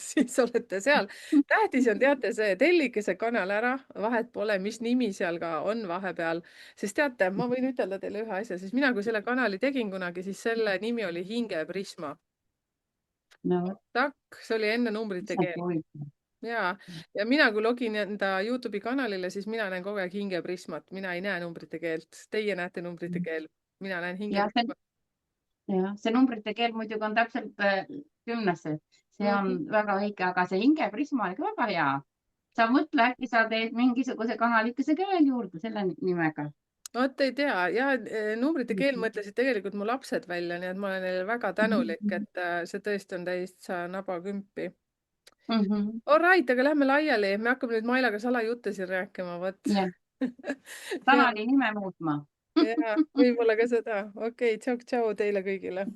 siis olete seal. tähtis on, teate see, tellige see kanal ära, vahet pole, mis nimi seal ka on vahepeal, sest teate, ma võin ütelda teile ühe asja, siis mina, kui selle kanali tegin kunagi, siis selle nimi oli Hinge Prisma. No vot, takk, see oli enne numbrite see on keel. huvitav. Ja mina, kui login enda Youtube'i kanalile, siis mina näen kogu aeg hingeprismat, mina ei näe numbrite keelt. Teie näete numbrite keel, mina näen ja hingeprismat. see numbrite keel muidugi on täpselt 10-se. See on Mhm. väga õige, aga see hingeprisma on ikka väga hea. Sa mõtle, äkki sa teed mingisuguse kanalikese ka veel juurde selle nimega. Vot ei tea ja numbrite keel mõtlesid tegelikult mu lapsed välja, nii et ma olen neile väga tänulik, et see tõesti on täitsa nabakümpi. All right, aga lähme laiali, me hakkame nüüd Mailaga salajutte siin rääkima, vot. Ja ja, kanali nime muutma. ja võib-olla ka seda. Okei, tšau-tšau teile kõigile.